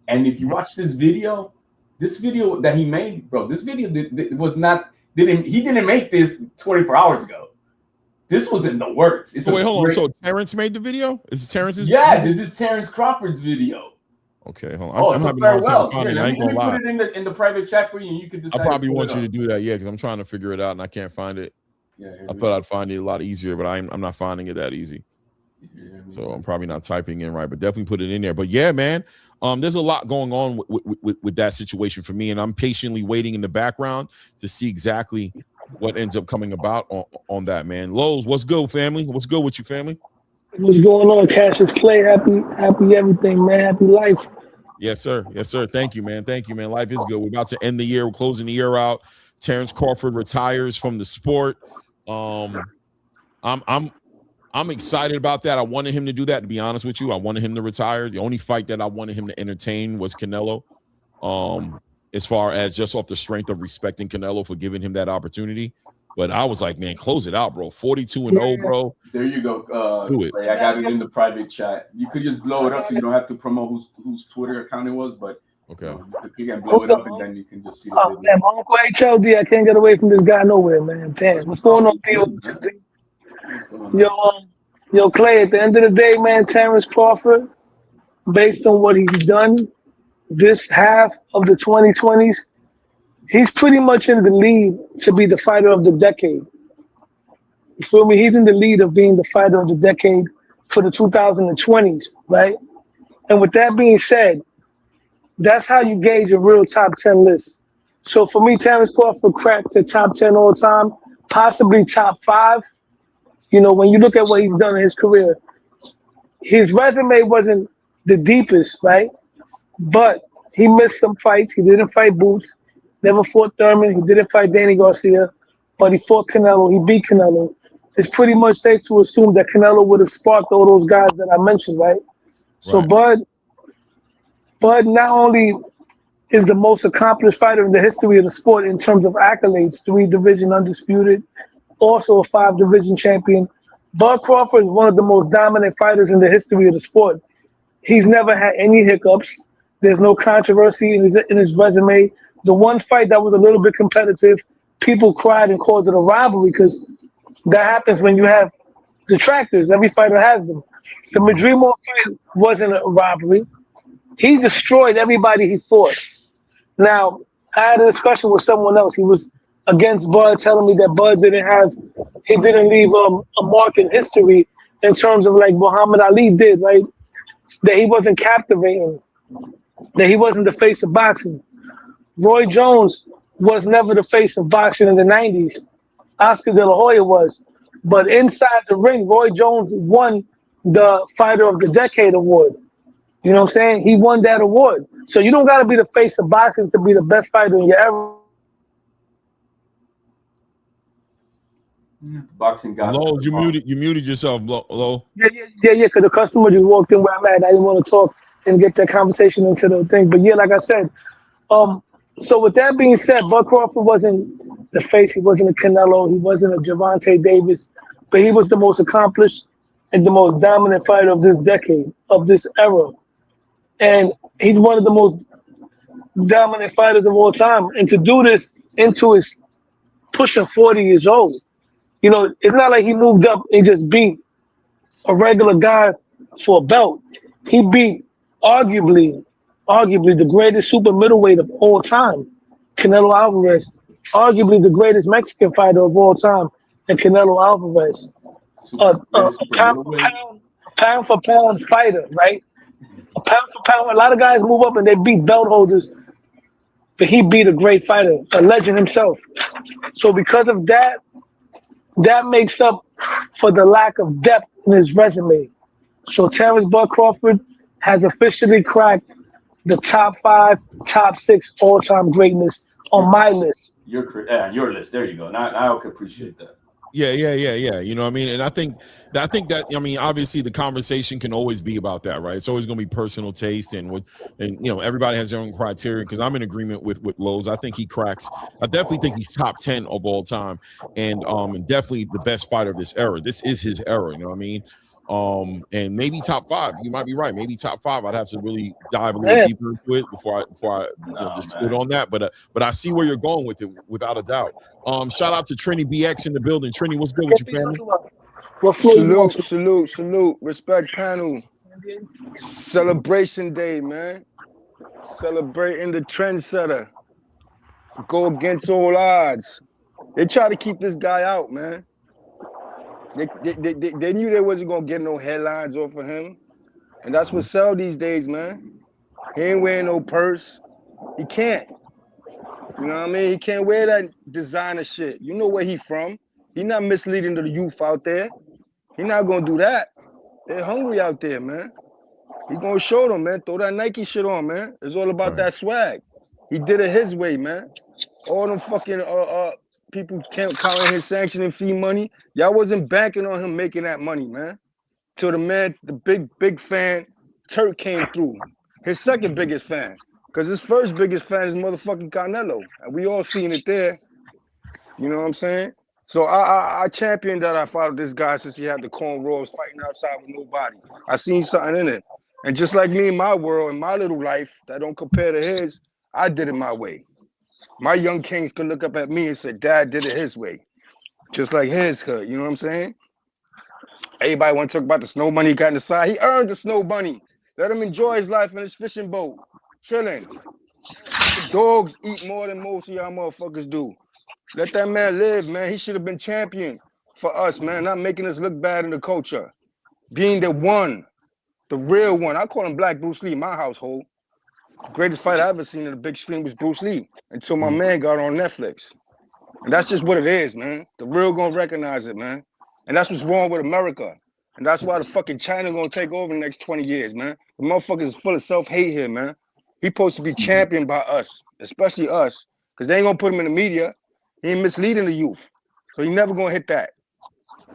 And if you watch this video that he made, bro, this video he didn't make this 24 hours ago. This was in the works.
Wait, hold on. So Terrence made the video? Is it Terrence's
video? This is Terrence Crawford's video.
Okay, hold on.
Oh, it's a farewell. Let me put it in the private chat for you, and you can decide.
I probably want you to do that, because I'm trying to figure it out and I can't find it.
Yeah,
I thought I'd find it a lot easier, but I'm not finding it that easy. So I'm probably not typing in right, but definitely put it in there. But yeah, man, there's a lot going on with that situation for me, and I'm patiently waiting in the background to see exactly what ends up coming about on that, man. Lowe's, what's good, family? What's good with you, family?
What's going on, Cassius Clay? Happy everything, man. Happy life.
Yes, sir. Thank you, man. Life is good. We're about to end the year. We're closing the year out. Terrence Crawford retires from the sport. I'm excited about that. I wanted him to do that, to be honest with you. I wanted him to retire. The only fight that I wanted him to entertain was Canelo. As far as just off the strength of respecting Canelo for giving him that opportunity. But I was like, man, close it out, bro. 42-0, bro.
There you go.
Do it.
I got it in the private chat. You could just blow it up so you don't have to promote whose Twitter account it was, but
okay.
You can blow it up and then you can just see the video.
Damn, Uncle HLD, I can't get away from this guy nowhere, man. Damn, what's going on, Theo? Yo, Clay, at the end of the day, man, Terrence Crawford, based on what he's done this half of the 2020s, he's pretty much in the lead to be the fighter of the decade. You feel me? He's in the lead of being the fighter of the decade for the 2020s, right? And with that being said, that's how you gauge a real top 10 list. So for me, Terrence Crawford cracked the top 10 all time, possibly top 5. When you look at what he's done in his career, his resume wasn't the deepest, right? But he missed some fights. He didn't fight Boots. Never fought Thurman. He didn't fight Danny Garcia, but he fought Canelo. He beat Canelo. It's pretty much safe to assume that Canelo would have sparked all those guys that I mentioned, right? So
Right.
Bud not only is the most accomplished fighter in the history of the sport in terms of accolades, 3-division undisputed, also a 5-division champion. Bud Crawford is one of the most dominant fighters in the history of the sport. He's never had any hiccups. There's no controversy in his resume. The one fight that was a little bit competitive, people cried and called it a robbery because that happens when you have detractors. Every fighter has them. The Madrimov fight wasn't a robbery. He destroyed everybody he fought. Now, I had a discussion with someone else. He was against Bud, telling me that Bud didn't leave a mark in history in terms of like Muhammad Ali did, right? That he wasn't captivating, that he wasn't the face of boxing. Roy Jones was never the face of boxing in the 90s. Oscar De La Hoya was. But inside the ring, Roy Jones won the Fighter of the Decade award. You know what I'm saying? He won that award. So you don't got to be the face of boxing to be the best fighter in your era.
Boxing guys.
Low, you muted yourself, Low.
Yeah, because the customer just walked in where I'm at. I didn't want to talk and get that conversation into the thing. But yeah, like I said, so with that being said, Bud Crawford wasn't the face. He wasn't a Canelo. He wasn't a Gervonta Davis. But he was the most accomplished and the most dominant fighter of this decade, of this era. And he's one of the most dominant fighters of all time. And to do this into his pushing 40 years old, you know, it's not like he moved up and just beat a regular guy for a belt. He beat arguably the greatest super middleweight of all time, Canelo Alvarez. Arguably the greatest Mexican fighter of all time, and Canelo Alvarez. Pound for pound fighter, right? A pound for pound. A lot of guys move up and they beat belt holders, but he beat a great fighter, a legend himself. So because of that, that makes up for the lack of depth in his resume. So Terrence Bud Crawford has officially cracked the top 5, top 6 all-time greatness on my list.
Your list. There you go. Now I can appreciate that.
Yeah. You know what I mean? And I think that, I mean, obviously the conversation can always be about that, right? It's always going to be personal taste and you know, everybody has their own criteria, because I'm in agreement with Lowe's. I definitely think he's top 10 of all time, and definitely the best fighter of this era. This is his era, you know what I mean? And maybe top 5. You might be right. Maybe top 5. I'd have to really dive a little deeper into it before I just stood on that. But I see where you're going with it, without a doubt. Shout out to Trini BX in the building. Trini, what's good with you, family?
Salute. Respect panel. Celebration day, man. Celebrating the trendsetter. Go against all odds. They try to keep this guy out, man. They knew they wasn't gonna get no headlines off of him, and that's what sell these days, man. He ain't wearing no purse. He can't. You know what I mean? He can't wear that designer shit. You know where he from. He not misleading the youth out there. He not gonna do that. They're hungry out there, man. He gonna show them, man. Throw that Nike shit on, man. It's all about that swag. He did it his way, man. All them fucking people can't count his sanctioning fee money. Y'all wasn't banking on him making that money, man. Till the big fan, Turk came through. His second biggest fan. Because his first biggest fan is motherfucking Canelo. And we all seen it there. You know what I'm saying? So I championed that. I followed this guy since he had the cornrows, fighting outside with nobody. I seen something in it. And just like me in my world, in my little life, that don't compare to his, I did it my way. My young kings could look up at me and say, Dad did it his way. Just like his could, you know what I'm saying? Everybody want to talk about the snow bunny he got in the side. He earned the snow bunny. Let him enjoy his life in his fishing boat. Chilling. The dogs eat more than most of y'all motherfuckers do. Let that man live, man. He should have been champion for us, man. Not making us look bad in the culture. Being the one, the real one. I call him Black Bruce Lee in my household. The greatest fight I ever seen in the big screen was Bruce Lee, until my man got on Netflix. And that's just what it is, man. The real gonna recognize it, man. And that's what's wrong with America. And that's why the fucking China gonna take over the next 20 years, man. The motherfuckers is full of self-hate here, man. He supposed to be championed by us, especially us, because they ain't gonna put him in the media. He ain't misleading the youth, so he never gonna hit that.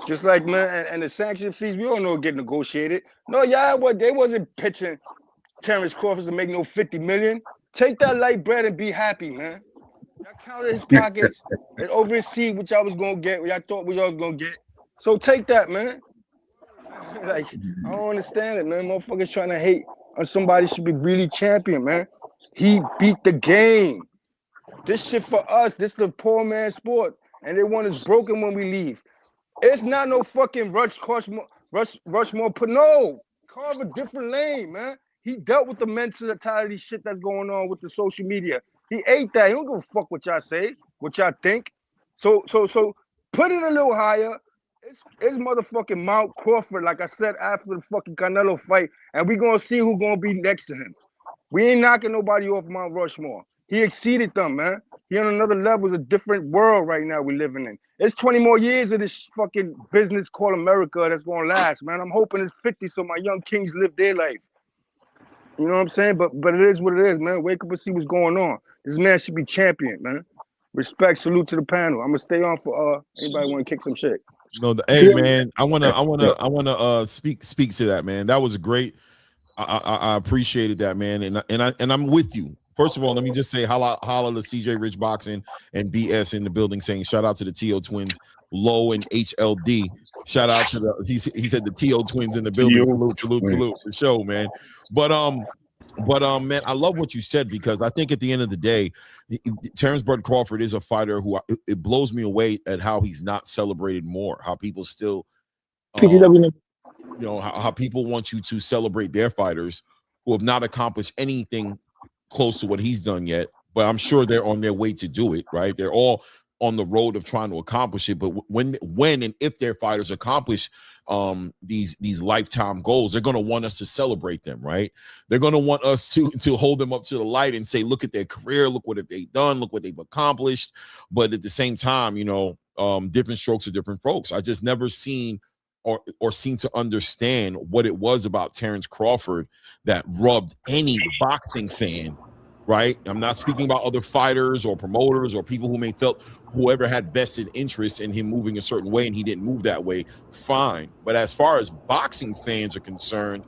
Just like, man, and the sanction fees, we all know get negotiated. No, y'all, they wasn't pitching Terrence Crawford to make no 50 million. Take that light bread and be happy, man. Y'all counted his pockets and over his seat, which y'all was gonna get, what y'all thought we all was gonna get. So take that, man. Like, I don't understand it, man. Motherfuckers trying to hate on somebody should be really champion, man. He beat the game. This shit for us, this the poor man sport, and they want us broken when we leave. It's not no fucking Rushmore, but no, carve a different lane, man. He dealt with the mentality shit that's going on with the social media. He ate that. He don't give a fuck what y'all say, what y'all think. So put it a little higher. It's motherfucking Mount Crawford, like I said after the fucking Canelo fight, and we gonna see who gonna be next to him. We ain't knocking nobody off Mount Rushmore. He exceeded them, man. He on another level. It's a different world right now we're living in. It's 20 more years of this fucking business called America that's gonna last, man. I'm hoping it's 50 so my young kings live their life. You know what I'm saying? But it is what it is, man. Wake up and see what's going on. This man should be champion, man. Respect, salute to the panel. I'm gonna stay on for anybody want to kick some shit.
No, hey man, I wanna speak to that, man. That was great. I appreciated that, man, and I'm with you. First of all, let me just say holla to CJ Rich Boxing and BS in the building, saying shout out to the TO twins, Low and HLD. Shout out to he said the TO twins in the building. Salute for show, man. But man, I love what you said, because I think at the end of the day, Terrence Bud Crawford is a fighter who it blows me away at how he's not celebrated more. How people still, you know, how people want you to celebrate their fighters who have not accomplished anything close to what he's done yet, but I'm sure they're on their way to do it, right? They're all on the road of trying to accomplish it. But when and if their fighters accomplish these lifetime goals, they're going to want us to celebrate them, right? They're going to want us to hold them up to the light and say, look at their career, look what they've done, look what they've accomplished. But at the same time, you know, different strokes for different folks. I just never seen or seem to understand what it was about Terrence Crawford that rubbed any boxing fan, right? I'm not speaking about other fighters or promoters or people who may felt whoever had vested interest in him moving a certain way and he didn't move that way, fine. But as far as boxing fans are concerned,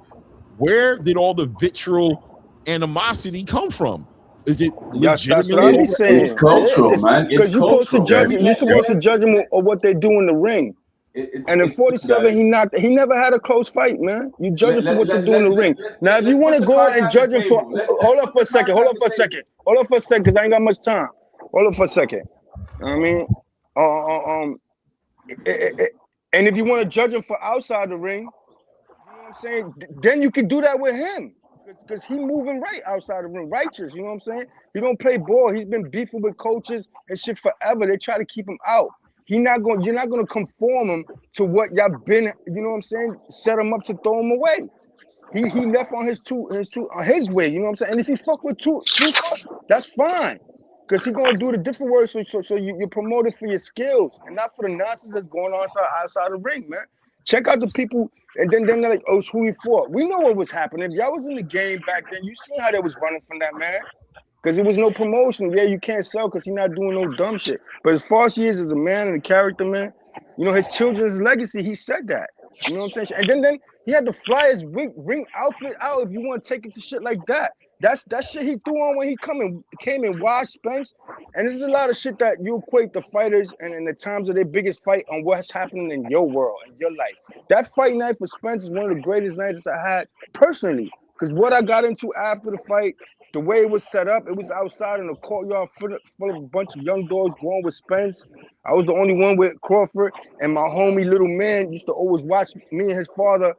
where did all the vitriol animosity come from? Is it legitimately?
It's cultural, man.
Because you're supposed to judge them. You're supposed to judge them on what they do in the ring. And in 47, he never had a close fight, man. You judge him for what they do in the ring. Now, if you want to go out and judge him for, hold up for a second, because I ain't got much time. Hold up for a second. You know what I mean? And if you want to judge him for outside the ring, you know what I'm saying? Then you can do that with him, because he moving right outside the ring, righteous. You know what I'm saying? He don't play ball. He's been beefing with coaches and shit forever. They try to keep him out. You're not gonna conform him to what y'all been, you know what I'm saying, set him up to throw him away. He left on his way, you know what I'm saying? And if you fuck with two, that's fine. Because he's gonna do the different work, so you're promoted for your skills and not for the nonsense that's going on outside the ring, man. Check out the people, and then they're like, oh, it's who he fought. We know what was happening. If y'all was in the game back then, you seen how they was running from that man. Because there was no promotion. Yeah, you can't sell because he's not doing no dumb shit. But as far as he is as a man and a character, man, you know, his children's legacy, he said that. You know what I'm saying? And then he had to fly his ring outfit out if you want to take it to shit like that. That shit he threw on when he came in Wide Spence. And there's a lot of shit that you equate the fighters and in the times of their biggest fight on what's happening in your world, in your life. That fight night for Spence is one of the greatest nights I had personally. Because what I got into after the fight, the way it was set up, it was outside in a courtyard full of a bunch of young dogs going with Spence. I was the only one with Crawford, and my homie little man used to always watch me and his father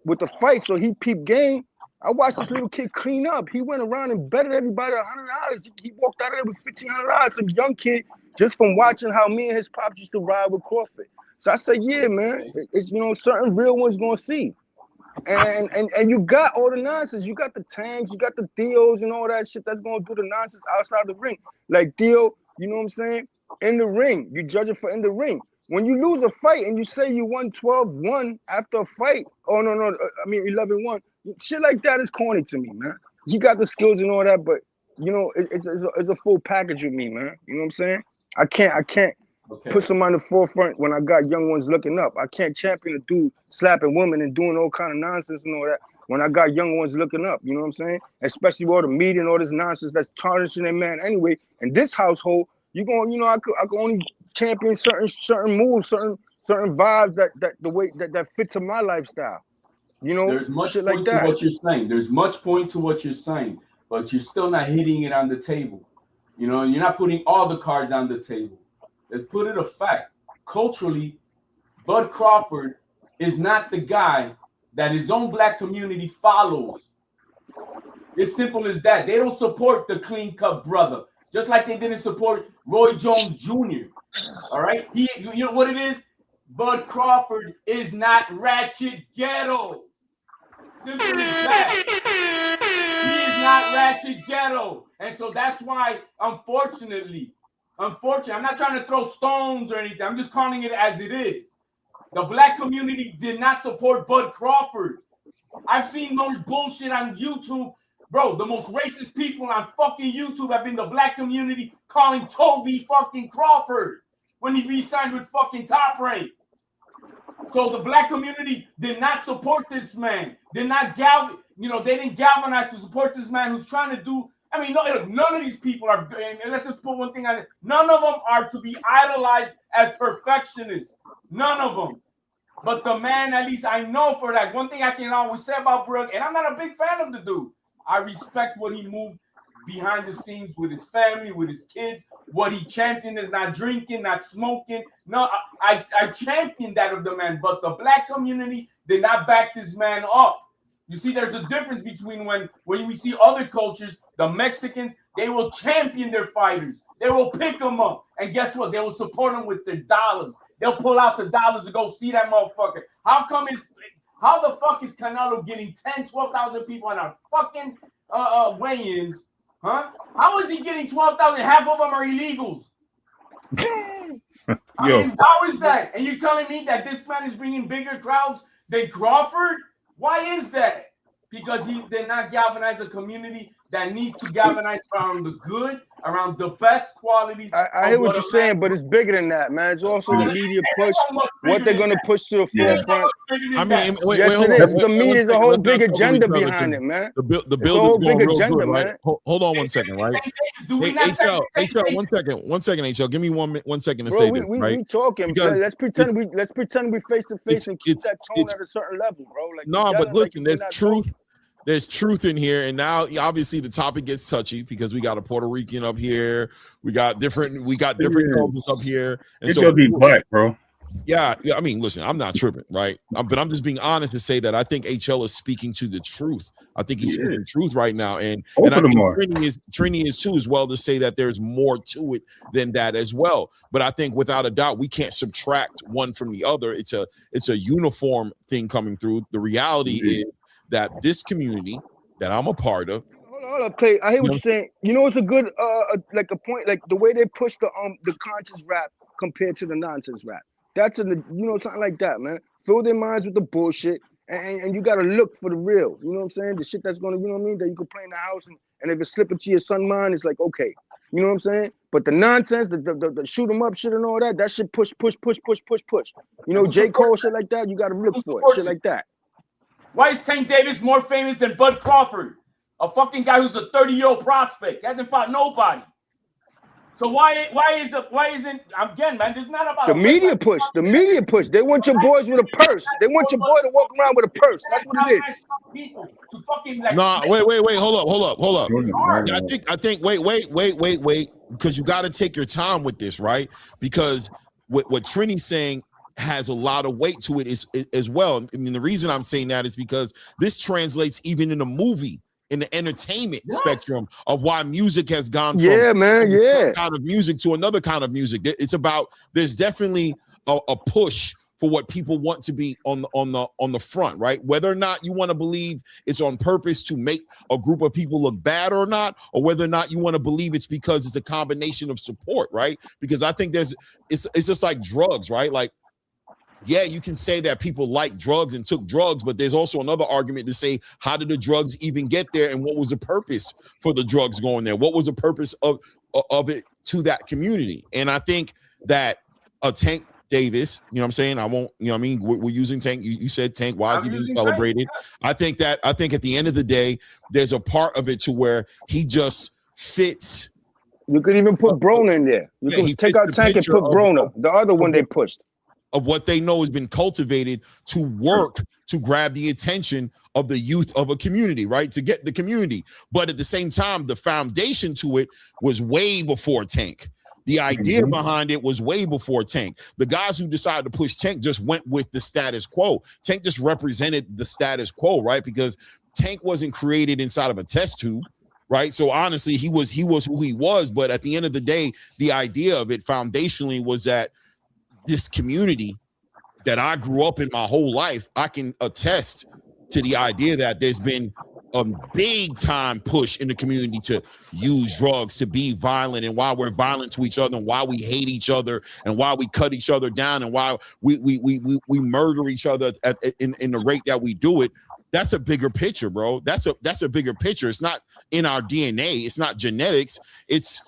with the fight, so he peeped game. I watched this little kid clean up. He went around and betted everybody $100. He walked out of there with $1,500. Some young kid, just from watching how me and his pops used to ride with Crawford. So I said, yeah, man, it's, you know, certain real ones gonna see. And you got all the nonsense. You got the Tangs, you got the Theos and all that shit that's gonna do the nonsense outside the ring. Like Theo, you know what I'm saying? In the ring, you judge it for in the ring. When you lose a fight and you say you won 12-1 after a fight, 11-1, shit like that is corny to me, man. You got the skills and all that, but you know, it's a full package with me, man. You know what I'm saying? I can't put some on the forefront when I got young ones looking up. I can't champion a dude slapping women and doing all kind of nonsense and all that when I got young ones looking up. You know what I'm saying? Especially with all the media and all this nonsense that's tarnishing their man anyway. In this household, you going, you know, I could only champion certain moves, certain vibes that the way that fit to my lifestyle. You know,
there's much
shit
point
like
to
that.
what you're saying. There's much point to what you're saying, but you're still not hitting it on the table. You know, you're not putting all the cards on the table. Let's put it a fact. Culturally, Bud Crawford is not the guy that his own black community follows. It's simple as that. They don't support the clean cut brother, just like they didn't support Roy Jones Jr. All right, you know what it is? Bud Crawford is not ratchet ghetto. Simple as that. He is not ratchet ghetto, and so that's why, unfortunately, I'm not trying to throw stones or anything. I'm just calling it as it is. The black community did not support Bud Crawford. I've seen most bullshit on YouTube. Bro, the most racist people on fucking YouTube have been the black community calling Toby fucking Crawford when he re-signed with fucking Top Rank. So the black community did not support this man. Did not they didn't galvanize to support this man who's trying to do. I mean, none of these people are, and let's just put one thing on it. None of them are to be idolized as perfectionists. None of them. But the man, at least I know for that. One thing I can always say about Brooke, and I'm not a big fan of the dude. I respect what he moved behind the scenes with his family, with his kids. What he championed is not drinking, not smoking. No, I champion that of the man. But the black community did not back this man up. You see, there's a difference between when we see other cultures, the Mexicans, they will champion their fighters. They will pick them up. And guess what? They will support them with their dollars. They'll pull out the dollars to go see that motherfucker. How the fuck is Canelo getting 10, 12,000 people on our fucking weigh-ins? Huh? How is he getting 12,000? Half of them are illegals. I mean, how is that? And you're telling me that this man is bringing bigger crowds than Crawford? Why is that? Because he did not galvanize a community that needs to galvanize around the good, around the best qualities.
I hear what you're saying, but it's bigger than that, man. It's also the media push, what they're going to push to the forefront.
I mean, wait,
the media is a whole big agenda behind it, man.
The building's going real good, right?
Man.
Hold on 1 second, right? Hey, HL, 1 second, HL. Give me 1 second to say this, right?
We talking. Let's pretend we face to face and keep that tone at a certain level, bro. Like,
no, but listen, there's truth. There's truth in here, and now obviously the topic gets touchy because we got a Puerto Rican up here, we got different cultures up here, and
it's so be black, bro.
Yeah. I mean, listen, I'm not tripping, right? But I'm just being honest to say that I think HL is speaking to the truth. I think he's speaking truth right now, and I think Trini is too, as well, to say that there's more to it than that as well. But I think without a doubt, we can't subtract one from the other. It's a uniform thing coming through. The reality is that this community that I'm a part of.
Hold up, Clay. I hear what you're saying. You know, it's a good like a point, like the way they push the conscious rap compared to the nonsense rap. That's something like that, man. Fill their minds with the bullshit, and you gotta look for the real. You know what I'm saying? The shit that's gonna, you know what I mean, that you can play in the house, and if it's slipping to your son mind, it's like, okay. You know what I'm saying? But the nonsense, the shoot 'em up shit and all that shit push. You know, J. Cole shit like that, you gotta look for it. Shit like that.
Why is Tank Davis more famous than Bud Crawford? A fucking guy who's a 30-year-old prospect. Hasn't fought nobody. So why isn't again, man, this is not about
the media push. The media push. They want your boys with a purse. They want your boy to walk around with a purse. That's what it is.
No, wait, hold up. I think wait, because you got to take your time with this, right? Because what Trini's saying has a lot of weight to it as well. I mean, the reason I'm saying that is because this translates even in a movie, in the entertainment spectrum of why music has gone from one kind of music to another kind of music. It's about, there's definitely a push for what people want to be on the front, right? Whether or not you want to believe it's on purpose to make a group of people look bad or not, or whether or not you want to believe it's because it's a combination of support, right? Because I think it's just like drugs, right? Like, yeah, you can say that people like drugs and took drugs, but there's also another argument to say, how did the drugs even get there, and what was the purpose for the drugs going there? What was the purpose of it to that community? And I think that a Tank Davis, you know what I'm saying? I won't, you know what I mean? We're using Tank. You said Tank. Why is he being celebrated? I think at the end of the day, there's a part of it to where he just fits.
You could even put Broner in there. You could take out Tank and put Broner, the other one they pushed.
Of what they know has been cultivated to work to grab the attention of the youth of a community, right? To get the community. But at the same time, the foundation to it was way before Tank. The idea behind it was way before Tank. The guys who decided to push Tank just went with the status quo. Tank just represented the status quo, right? Because Tank wasn't created inside of a test tube, right? So honestly, he was who he was. But at the end of the day, the idea of it foundationally was that this community that I grew up in my whole life, I can attest to the idea that there's been a big time push in the community to use drugs, to be violent, and why we're violent to each other, and why we hate each other, and why we cut each other down, and why we murder each other in the rate that we do it. That's a bigger picture, bro. That's a bigger picture. It's not in our DNA. It's not genetics. It's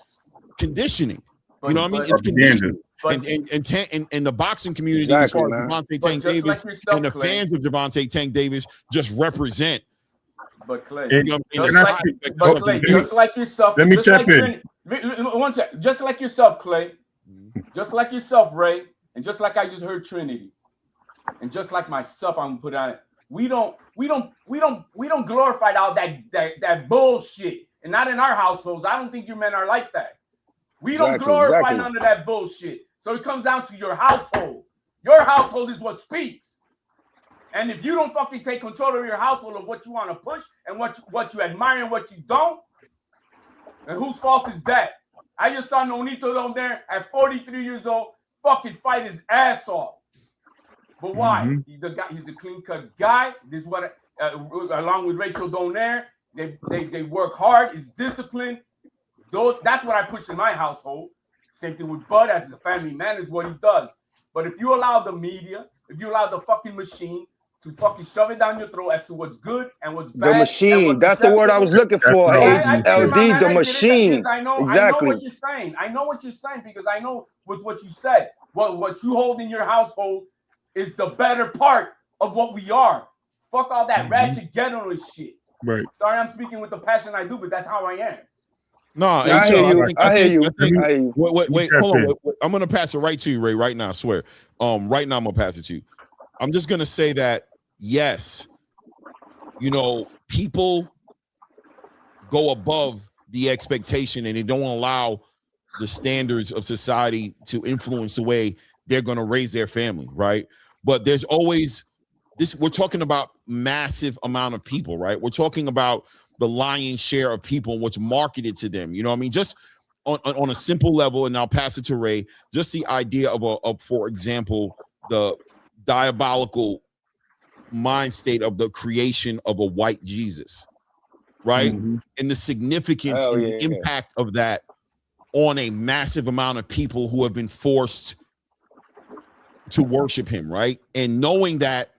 conditioning. You know what I mean? It's conditioning. And the boxing community, as far as Gervonta Tank Davis and the fans of Gervonta Tank Davis just represent.
But Clay,
just like yourself. Let me check in.
One second. Just like yourself, Clay. Just like yourself, Ray, and just like I just heard Trinity, and just like myself, I'm gonna put on it. We don't glorify all that bullshit, and not in our households. I don't think you men are like that. We don't glorify none of that bullshit. So it comes down to your household. Your household is what speaks. And if you don't fucking take control of your household of what you want to push and what you admire and what you don't, then whose fault is that? I just saw Nonito down there at 43 years old fucking fight his ass off. But why? He's a clean-cut guy. This is what, along with Rachel Donaire, they work hard. It's discipline. That's what I push in my household. Same thing with Bud, as a family man, is what he does. But if you allow the media, if you allow the fucking machine to fucking shove it down your throat as to what's good and what's bad.
The machine. That's the word I was looking for. HLD, the machine.
I know what you're saying. I know what you're saying because I know with what you said. What you hold in your household is the better part of what we are. Fuck all that ratchet ghetto shit.
Right.
Sorry, I'm speaking with the passion I do, but that's how I am.
No,
I hear you.
Wait, hold on. I'm gonna pass it right to you, Ray. Right now, I swear. Right now, I'm gonna pass it to you. I'm just gonna say that yes, people go above the expectation, and they don't allow the standards of society to influence the way they're gonna raise their family, right? But there's always this. We're talking about massive amount of people, right? We're talking about the lion's share of people and what's marketed to them. You know what I mean? Just on a simple level, and I'll pass it to Ray, just the idea of for example, the diabolical mind state of the creation of a white Jesus, right? And the significance and the impact of that on a massive amount of people who have been forced to worship him, right? And knowing that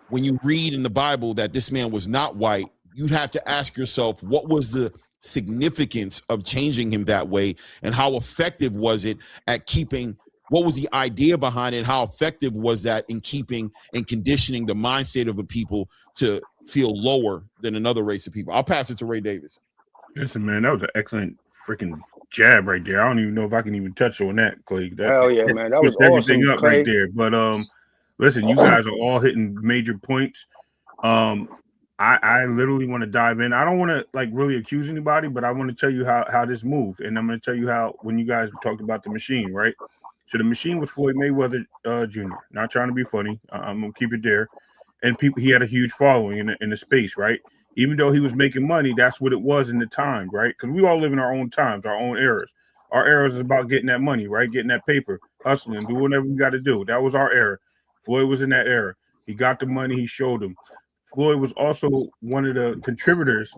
when you read in the Bible that this man was not white, you'd have to ask yourself, what was the significance of changing him that way, and how effective was it at keeping, what was the idea behind it, how effective was that in keeping and conditioning the mindset of the people to feel lower than another race of people? I'll pass it to Ray Davis.
Listen, man, that was an excellent freaking jab right there. I don't even know if I can even touch on that, Clay.
Hell yeah, man. That was
everything
awesome,
up
Clay.
right there. But listen, you guys are all hitting major points. I literally want to dive in. I don't want to really accuse anybody, but I want to tell you how this moved. And I'm going to tell you how, when you guys talked about the machine, right? So the machine was Floyd Mayweather Jr. Not trying to be funny. I'm going to keep it there. And he had a huge following in the space, right? Even though he was making money, that's what it was in the time, right? Because we all live in our own times, our own eras. Our era is about getting that money, right? Getting that paper, hustling, do whatever we got to do. That was our era. Floyd was in that era. He got the money. He showed them. Floyd was also one of the contributors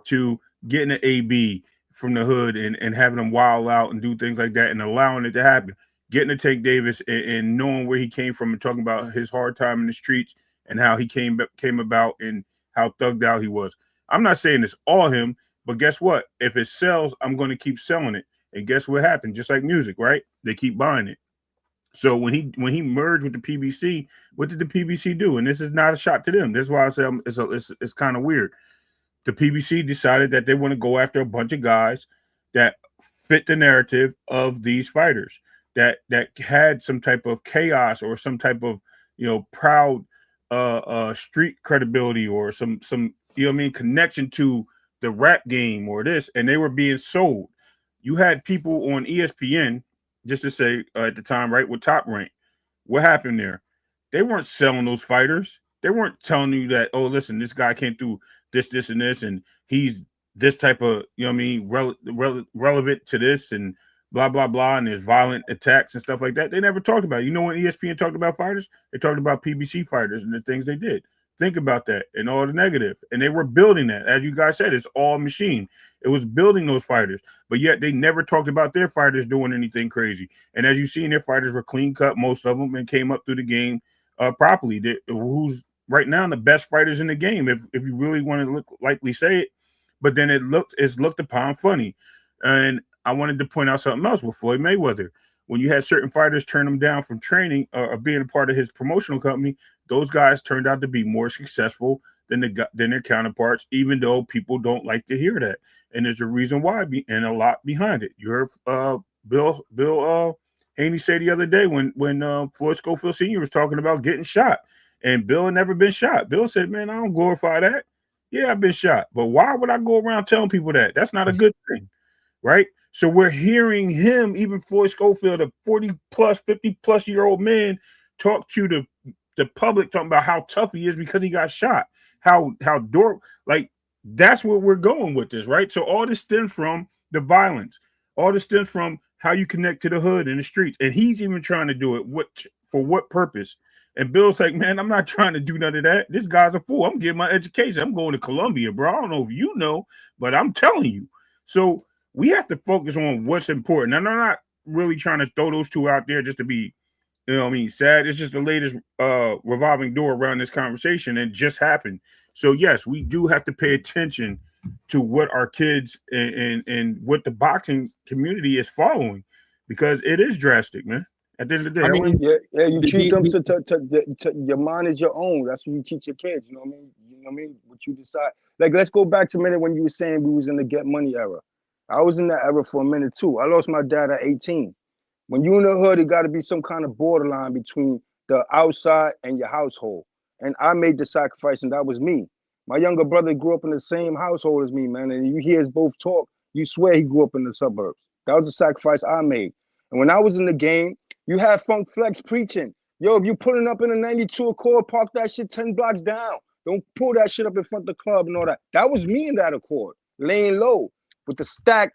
to getting an AB from the hood and having them wild out and do things like that and allowing it to happen. getting to Tank Davis and knowing where he came from and talking about his hard time in the streets and how he came about and how thugged out he was. I'm not saying it's all him, but guess what? If it sells, I'm going to keep selling it. And guess what happened? Just like music, right? They keep buying it. So when he merged with the PBC, what did the PBC do? And this is not a shot to them. This is why I say it's kind of weird. The PBC decided that they want to go after a bunch of guys that fit the narrative of these fighters, that had some type of chaos or some type of proud street credibility or some connection to the rap game or this, and they were being sold. You had people on ESPN, just to say at the time, right, with Top Rank. What happened there? They weren't selling those fighters. They weren't telling you that, oh, listen, this guy came through this, and this, and he's this type of, relevant to this, and blah, blah, blah, and there's violent attacks and stuff like that. They never talked about it. You know when ESPN talked about fighters? They talked about PBC fighters and the things they did. Think about that and all the negative. And they were building that. As you guys said, it's all machine. It was building those fighters. But yet they never talked about their fighters doing anything crazy. And as you've seen, their fighters were clean cut, most of them, and came up through the game properly. Who's right now the best fighters in the game, if you really want to likely say it. But then it's looked upon funny. And I wanted to point out something else with Floyd Mayweather. When you had certain fighters turn him down from training or being a part of his promotional company, those guys turned out to be more successful than their counterparts, even though people don't like to hear that. And there's a reason why, and a lot behind it. You heard Bill Haney say the other day when Floyd Schofield Sr. was talking about getting shot, and Bill had never been shot. Bill said, man, I don't glorify that. Yeah, I've been shot. But why would I go around telling people that? That's not a good thing, right? So we're hearing him, even Floyd Schofield, a 40-plus, 50-plus-year-old man, talk to the public, talking about how tough he is because he got shot. How like that's where we're going with this, right? So all this stems from the violence. All this stems from how you connect to the hood and the streets. And he's even trying to do it. For what purpose? And Bill's like, man, I'm not trying to do none of that. This guy's a fool. I'm getting my education. I'm going to Columbia, bro. I don't know if you know, but I'm telling you. So we have to focus on what's important. And I'm not really trying to throw those two out there just to be, sad. It's just the latest revolving door around this conversation, and just happened. So yes, we do have to pay attention to what our kids and what the boxing community is following, because it is drastic, man. At the end of the day,
you treat them to your mind is your own. That's what you teach your kids. You know what I mean? You know what I mean? What you decide. Like, let's go back to a minute when you were saying we was in the get money era. I was in that era for a minute too. I lost my dad at 18. When you in the hood, it got to be some kind of borderline between the outside and your household. And I made the sacrifice, and that was me. My younger brother grew up in the same household as me, man. And you hear us both talk, you swear he grew up in the suburbs. That was the sacrifice I made. And when I was in the game, you had Funk Flex preaching. Yo, if you pulling up in a 92 Accord, park that shit 10 blocks down. Don't pull that shit up in front of the club and all that. That was me in that Accord, laying low with the stack,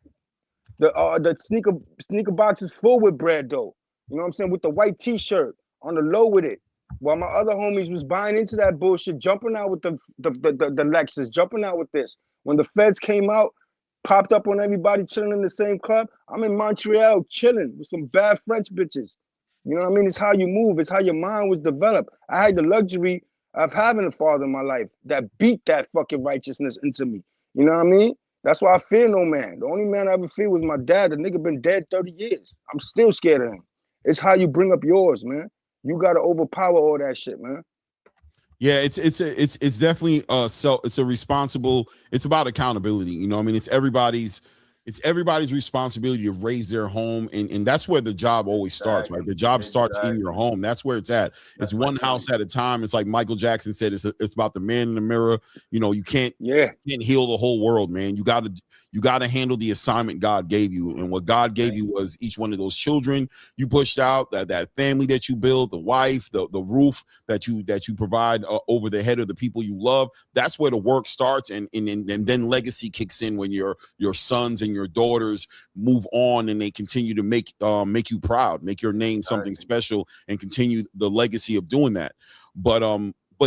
the sneaker boxes full with bread dough. You know what I'm saying? With the white t-shirt on the low with it. While my other homies was buying into that bullshit, jumping out with the Lexus, jumping out with this. When the feds came out, popped up on everybody chilling in the same club, I'm in Montreal chilling with some bad French bitches. You know what I mean? It's how you move. It's how your mind was developed. I had the luxury of having a father in my life that beat that fucking righteousness into me. You know what I mean? That's why I fear no man. The only man I ever feared was my dad. The nigga been dead 30 years. I'm still scared of him. It's how you bring up yours, man. You gotta overpower all that shit, man.
Yeah, it's definitely it's a responsible. It's about accountability. You know what I mean? It's everybody's responsibility to raise their home, and that's where the job always starts, right? The job starts in your home. That's where it's at. It's one house at a time. It's like Michael Jackson said, it's about the man in the mirror. You know, you can't heal the whole world, man. You gotta handle the assignment God gave you. And what God gave you was each one of those children you pushed out, that family that you build, the wife, the roof that you provide over the head of the people you love. That's where the work starts, and then legacy kicks in when your sons and your daughters move on and they continue to make you proud, make your name something special, and continue the legacy of doing that. But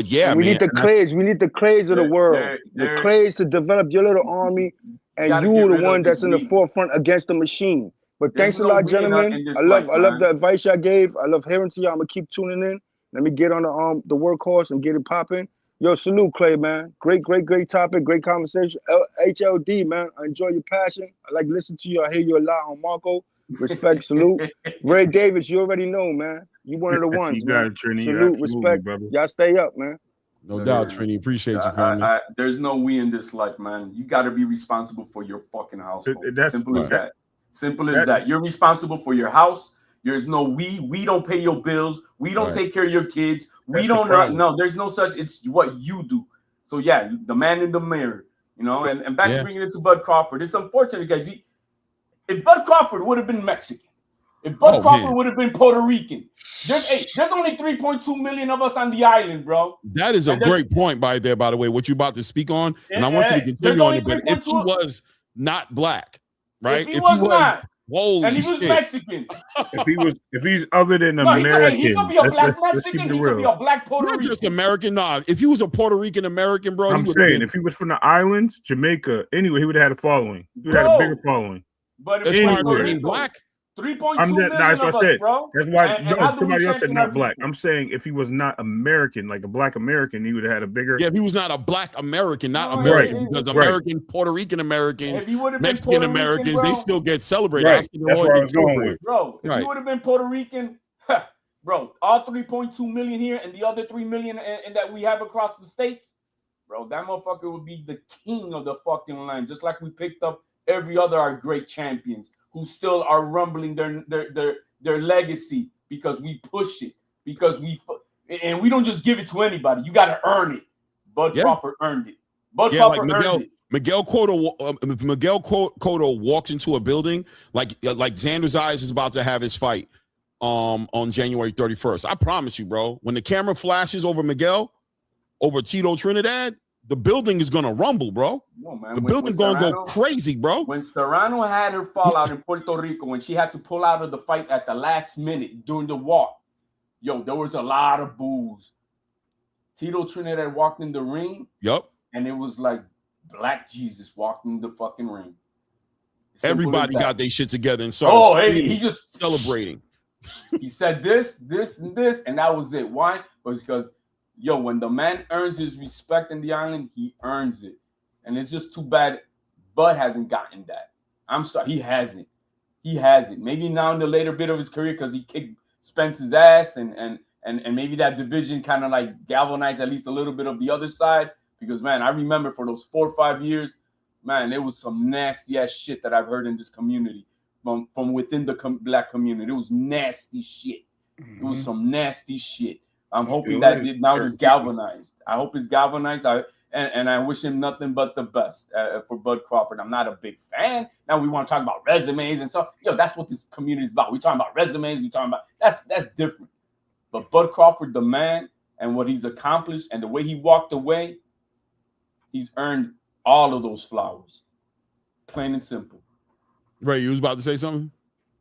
yeah,
we need the Clays. We need the Clays of the world. The Clays to develop your little army, and you the one that's in the forefront against the machine. But
There's
thanks a
no
lot,
we
gentlemen.
in this
I love
life, man.
the advice y'all gave. I love hearing to y'all. I'm gonna keep tuning in. Let me get on the workhorse and get it popping. Yo, salute, Clay, man. Great topic, great conversation. HLD, man. I enjoy your passion. I like listening to you. I hear you a lot on Marco. Respect, salute. Ray Davis, you already know, man. You one of the ones,
You got
man.
it, Trini.
Salute,
Absolutely,
respect.
brother.
Y'all stay up, man.
No doubt, Trini. Appreciate you, family.
There's no we in this life, man. You got to be responsible for your fucking household. Simple as that. Simple as that. You're responsible for your house. There's no we. We don't pay your bills. We don't take care of your kids. We don't. No, there's no such. It's what you do. So yeah, the man in the mirror, you know. And back to bringing it to Bud Crawford. It's unfortunate, guys. If Bud Crawford would have been Mexican, if Bud Crawford would have been Puerto Rican, there's only 3.2 million of us on the island, bro.
That is a great point by the way, what you're about to speak on. And I want you to continue on it. But if he was not black, right?
If he was not,
holy
and he was
shit.
Mexican.
if he's other than American,
he could be a black Mexican. He could be a black Puerto Rican.
Not just American. Nah, if he was a Puerto Rican American, bro.
I'm saying if he was from the islands, Jamaica, anyway, he would have had a following. He would have had a bigger following.
But
as far as being black,
3.2 million
that's what I said.
Bro.
That's why somebody else said not black. I'm saying if he was not American, like a black American, he would have had a bigger.
Yeah, if he was not a black American, not American, because American, Puerto Rican Americans, Mexican Americans, they still get celebrated.
Right. That's where I was going with.
Bro, if he would have been Puerto Rican, bro, all 3.2 million here and the other 3 million and that we have across the states, bro, that motherfucker would be the king of the fucking line, just like we picked up every other our great champions who still are rumbling their legacy because we push it, because we don't just give it to anybody. You got to earn it. Bud Crawford earned it. Bud Crawford earned it.
Miguel Cotto walks into a building like Xander Zayas is about to have his fight on January 31st. I promise you, bro, when the camera flashes over Miguel, over Tito Trinidad, the building is gonna rumble, bro.
No, man.
The building gonna go crazy, bro.
When Serrano had her fallout in Puerto Rico, when she had to pull out of the fight at the last minute during the walk, yo, there was a lot of boos. Tito Trinidad walked in the ring.
Yep.
And it was like Black Jesus walked in the fucking ring.
Everybody got their shit together and started
he just
celebrating.
He said this, and this, and that was it. Why? Because yo, when the man earns his respect in the island, he earns it. And it's just too bad Bud hasn't gotten that. I'm sorry, he hasn't. He hasn't. Maybe now in the later bit of his career, because he kicked Spence's ass and maybe that division kind of like galvanized at least a little bit of the other side. Because, man, I remember for those 4 or 5 years, man, there was some nasty ass shit that I've heard in this community from within the black community. It was nasty shit. It was some nasty shit. I'm hoping that it now is galvanized. I hope it's galvanized. And I wish him nothing but the best for Bud Crawford. I'm not a big fan. Now we want to talk about resumes and stuff. Yo, that's what this community is about. We're talking about resumes. We're talking about that's different. But Bud Crawford, the man, and what he's accomplished and the way he walked away, he's earned all of those flowers. Plain and simple.
Ray, you was about to say something?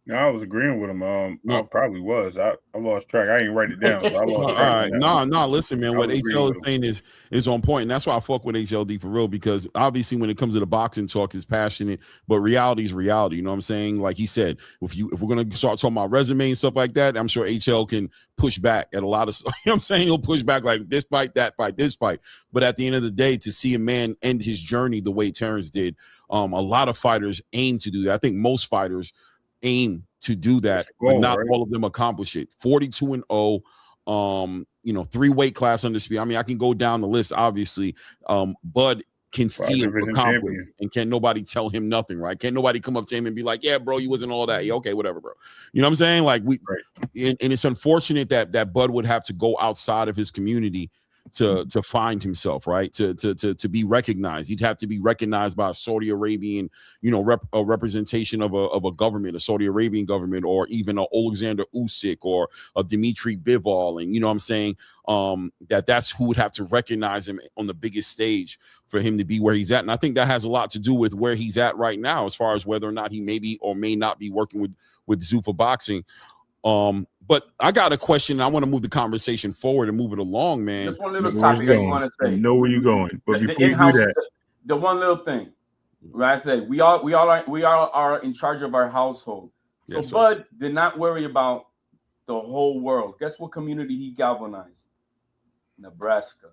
No, I was agreeing with him. I probably was. I lost track. I ain't write it down. So I lost
track. All right. No, listen, man. What HL is saying is on point. And that's why I fuck with HLD for real, because obviously when it comes to the boxing talk, is passionate, but reality is reality. You know what I'm saying? Like he said, if we're gonna start talking about resume and stuff like that, I'm sure HL can push back at a lot of stuff. You know what I'm saying? He'll push back like this fight, that fight, this fight. But at the end of the day, to see a man end his journey the way Terrence did, a lot of fighters aim to do that. I think most fighters aim to do that, but not all of them accomplish it. 42-0, 3 weight class undisputed. I mean, I can go down the list, obviously. Bud can feel accomplished, and can't nobody tell him nothing, right? Can't nobody come up to him and be like, yeah, bro, you wasn't all that. Yeah, okay, whatever, bro. You know what I'm saying? Like and it's unfortunate that Bud would have to go outside of his community to find himself, right? To be recognized. He'd have to be recognized by a Saudi Arabian, a representation of a government, a Saudi Arabian government, or even an Alexander Usyk or a Dmitry Bivol. And you know what I'm saying? That's who would have to recognize him on the biggest stage for him to be where he's at. And I think that has a lot to do with where he's at right now, as far as whether or not he may be or may not be working with Zuffa Boxing. But I got a question. I want to move the conversation forward and move it along, man.
Just one little topic I just want to say.
You know where you're going, but before you do that,
the one little thing, right? I say we all are in charge of our household. So Bud did not worry about the whole world. Guess what community he galvanized? Nebraska.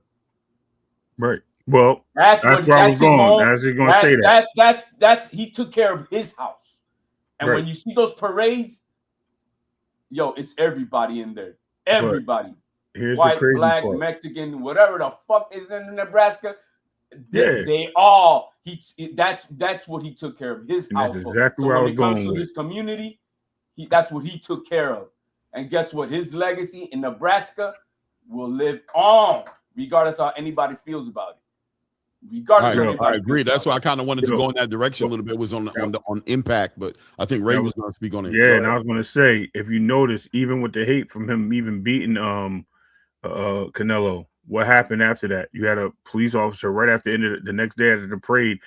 Right. Well,
that's
where I was going. I was going to say that.
That's he took care of his house. And
Right.
when you see those parades, yo, it's everybody in there. Everybody.
But here's
white,
the crazy
black,
part.
Mexican, whatever the fuck is in Nebraska.
Yeah.
They all that's what he took care of his house.
That's exactly where I was going. When it comes
to his community, that's what he took care of. And guess what? His legacy in Nebraska will live on, regardless of how anybody feels about it. Regardless,
I agree. That's why I kind of wanted to go in that direction a little bit. Was on impact, but I think Ray was going to speak on it.
Yeah, and I was going to say, if you notice, even with the hate from him, even beating Canelo, what happened after that? You had a police officer right after the next day after the parade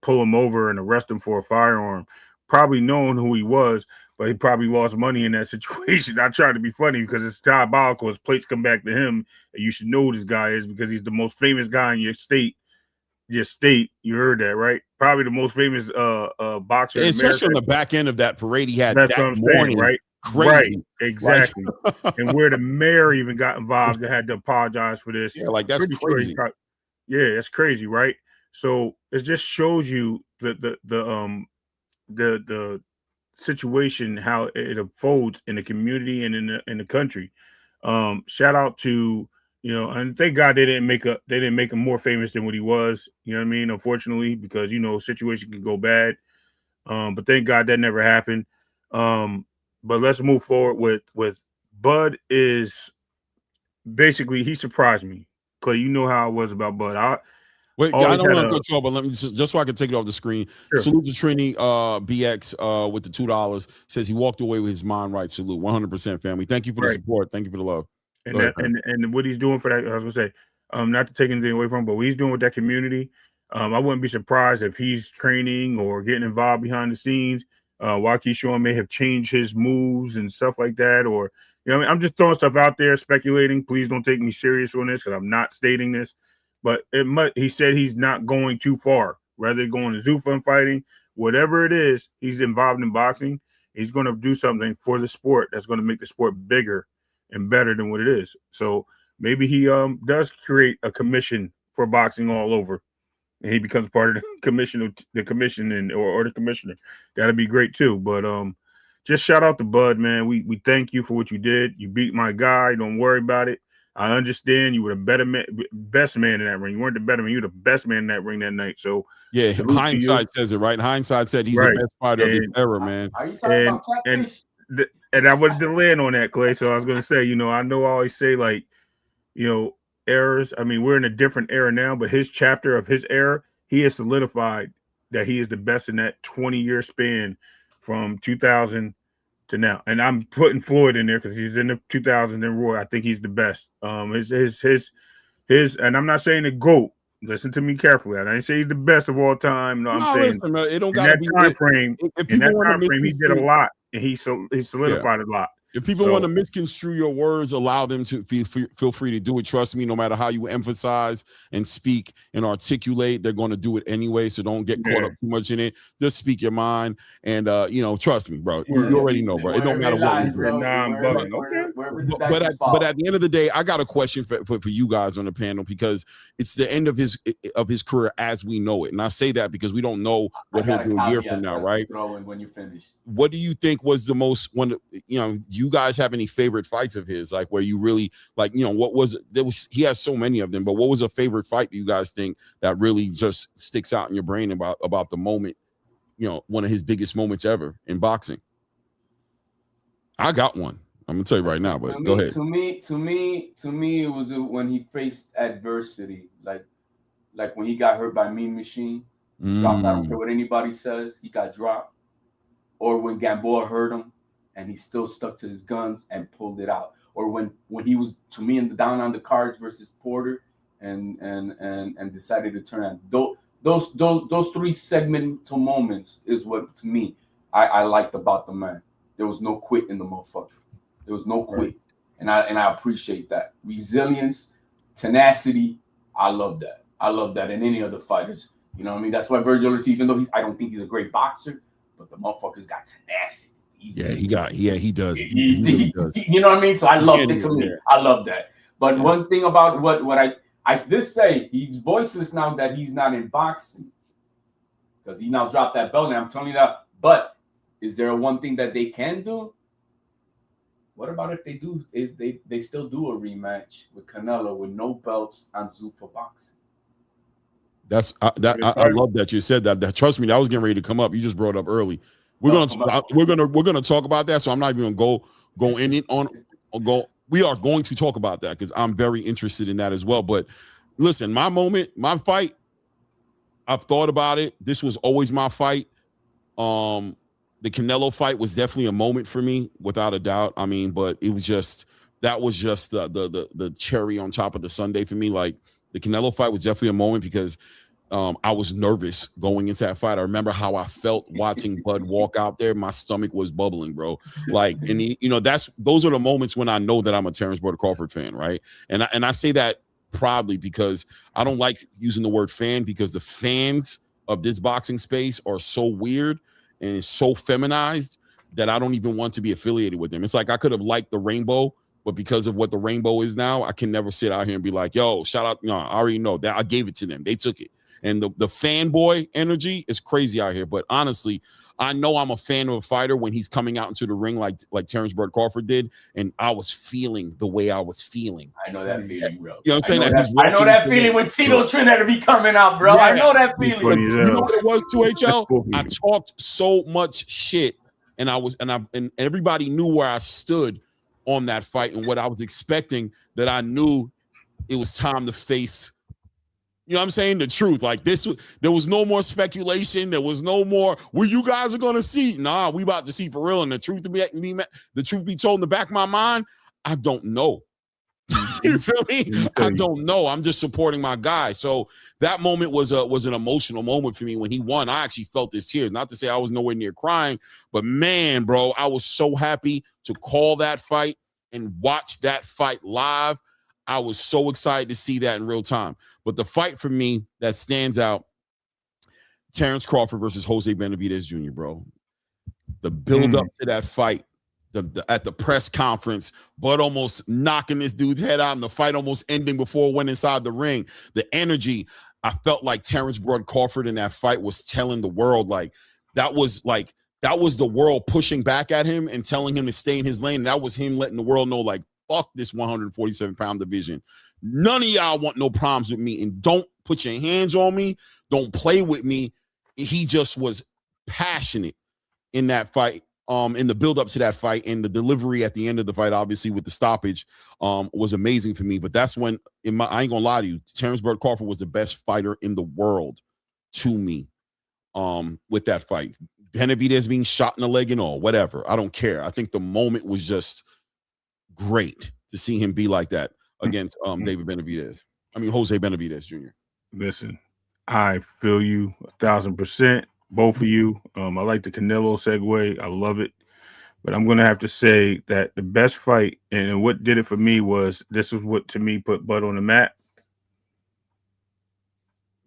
pull him over and arrest him for a firearm, probably knowing who he was, but he probably lost money in that situation. Not trying to be funny because it's diabolical. His plates come back to him, and you should know who this guy is because he's the most famous guy in your state. You heard that, right? Probably the most famous boxer,
especially on the back end of that parade he had. That's that morning,
right?
Crazy,
right? Exactly. And where the mayor even got involved, they had to apologize for this.
Yeah, like that's crazy.
That's crazy, right? So it just shows you the situation, how it unfolds in the community and in the country. Shout out to. And thank God they didn't make him more famous than what he was. You know what I mean? Unfortunately, because situation can go bad. But thank God that never happened. But let's move forward with Bud. Is basically he surprised me. Clay, you know how I was about Bud. I don't want to cut you off, but let me just so I can take it off the screen. Sure. Salute to Trini BX with the $2. Says he walked away with his mind right. Salute, 100% family. Thank you for the support. Thank you for the love. And what he's doing for that, I was gonna say, not to take anything away from him, but what he's doing with that community, I wouldn't be surprised if he's training or getting involved behind the scenes. Waukee Sean may have changed his moves and stuff like that, or I'm just throwing stuff out there, speculating. Please don't take me serious on this because I'm not stating this. But he said he's not going too far. Rather going to zoo fun fighting, whatever it is, he's involved in boxing. He's going to do something for the sport that's going to make the sport bigger and better than what it is. So maybe he does create a commission for boxing all over, and he becomes part of the commission or the commissioner. That'd be great too. But just shout out to Bud, man. We thank you for what you did. You beat my guy. Don't worry about it. I understand you were the best man in that ring. You weren't the better man. You were the best man in that ring that night. So
yeah, hindsight says it, right? Hindsight said he's the best fighter of his era, man.
Are you talking about catfish?
And I wanted to land on that, Clay. So I was going to say, I know I always say, like, errors. I mean, we're in a different era now, but his chapter of his era, he has solidified that he is the best in that 20-year span from 2000 to now. And I'm putting Floyd in there because he's in the 2000s and Roy. I think he's the best. His, and I'm not saying the GOAT. Listen to me carefully. I didn't say he's the best of all time. No, I'm saying
listen, man, it don't
in that time frame. In that time frame, he did a lot. And he solidified a lot.
If people want to misconstrue your words, allow them to feel free to do it. Trust me, no matter how you emphasize and speak and articulate, they're going to do it anyway. So don't get caught up too much in it. Just speak your mind, and trust me, bro. You already know, bro. It don't matter what we do. But at the end of the day, I got a question for you guys on the panel because it's the end of his career as we know it, and I say that because we don't know what he'll do a year from now, right?
When you finish,
what do you think was the most you guys have any favorite fights of his, like where you really like, what was he has so many of them, but what was a favorite fight you guys think that really just sticks out in your brain about the moment, one of his biggest moments ever in boxing? I got one. I'm gonna tell you right now, but go ahead.
To me, it was when he faced adversity, like when he got hurt by Mean Machine. Dropped, I don't care what anybody says, he got dropped. Or when Gamboa hurt him and he still stuck to his guns and pulled it out. Or when he was, to me, in the down on the cards versus Porter and decided to turn on. Those three segmental moments is what, to me, I liked about the man. There was no quit in the motherfucker. There was no quit. And I appreciate that. Resilience, tenacity, I love that. I love that in any other fighters. You know what I mean? That's why Virgil Ortiz, even though I don't think he's a great boxer, but the motherfucker's got tenacity.
Yeah, he does. He really does.
You know what I mean? So I loved it. To me,
yeah.
I love that. But one thing about what I did say, he's voiceless now that he's not in boxing because he now dropped that belt. And I'm telling you that. But is there one thing that they can do? What about if they do? Is they still do a rematch with Canelo with no belts on Zuffa boxing?
I love that you said that. Trust me, that was getting ready to come up. You just brought it up early. We're gonna talk about that. So I'm not even gonna go in it on go. We are going to talk about that because I'm very interested in that as well. But listen, my moment, my fight. I've thought about it. This was always my fight. The Canelo fight was definitely a moment for me, without a doubt. I mean, but it was just the cherry on top of the sundae for me. Like the Canelo fight was definitely a moment because I was nervous going into that fight. I remember how I felt watching Bud walk out there. My stomach was bubbling, bro. Like, and those are the moments when I know that I'm a Terrence Bud Crawford fan, right? And I say that proudly because I don't like using the word fan because the fans of this boxing space are so weird and it's so feminized that I don't even want to be affiliated with them. It's like I could have liked the Rainbow, but because of what the Rainbow is now, I can never sit out here and be like, yo, shout out. No, I already know that I gave it to them. They took it. And the fanboy energy is crazy out here. But honestly, I know I'm a fan of a fighter when he's coming out into the ring like Terrence Bud Crawford did, and I was feeling the way I was feeling.
I know that feeling, bro.
You know what I'm saying?
I know that feeling when Tito Trinidad will be coming out, bro. Yeah. I know that feeling.
You know what it was, 2HL? I talked so much shit, and everybody knew where I stood on that fight and what I was expecting, that I knew it was time to face. You know what I'm saying? The truth. Like this, there was no more speculation. There was no more, well, you guys are going to see. Nah, we about to see for real. And the truth be told in the back of my mind, I don't know. You feel me? I don't know. I'm just supporting my guy. So that moment was an emotional moment for me when he won. I actually felt his tears. Not to say I was nowhere near crying, but man, bro, I was so happy to call that fight and watch that fight live. I was so excited to see that in real time. But the fight for me that stands out, Terrence Crawford versus Jose Benavidez Jr., bro. The build up to that fight, at the press conference, Bud almost knocking this dude's head out and the fight almost ending before it went inside the ring. The energy, I felt like Terrence Bud Crawford in that fight was telling the world, that was the world pushing back at him and telling him to stay in his lane. And that was him letting the world know, like, fuck this 147-pound division. None of y'all want no problems with me, and don't put your hands on me. Don't play with me. He just was passionate in that fight, in the build up to that fight, and the delivery at the end of the fight, obviously with the stoppage, was amazing for me. But that's when, I ain't gonna lie to you, Terrence Bud Crawford was the best fighter in the world to me, with that fight. Benavidez being shot in the leg and all, whatever. I don't care. I think the moment was just great to see him be like that against Jose Benavidez Jr.
Listen, I feel you 1,000%, both of you. I like the Canelo segue. I love it. But I'm going to have to say that the best fight, and what did it for me, was this is what, to me, put Bud on the map.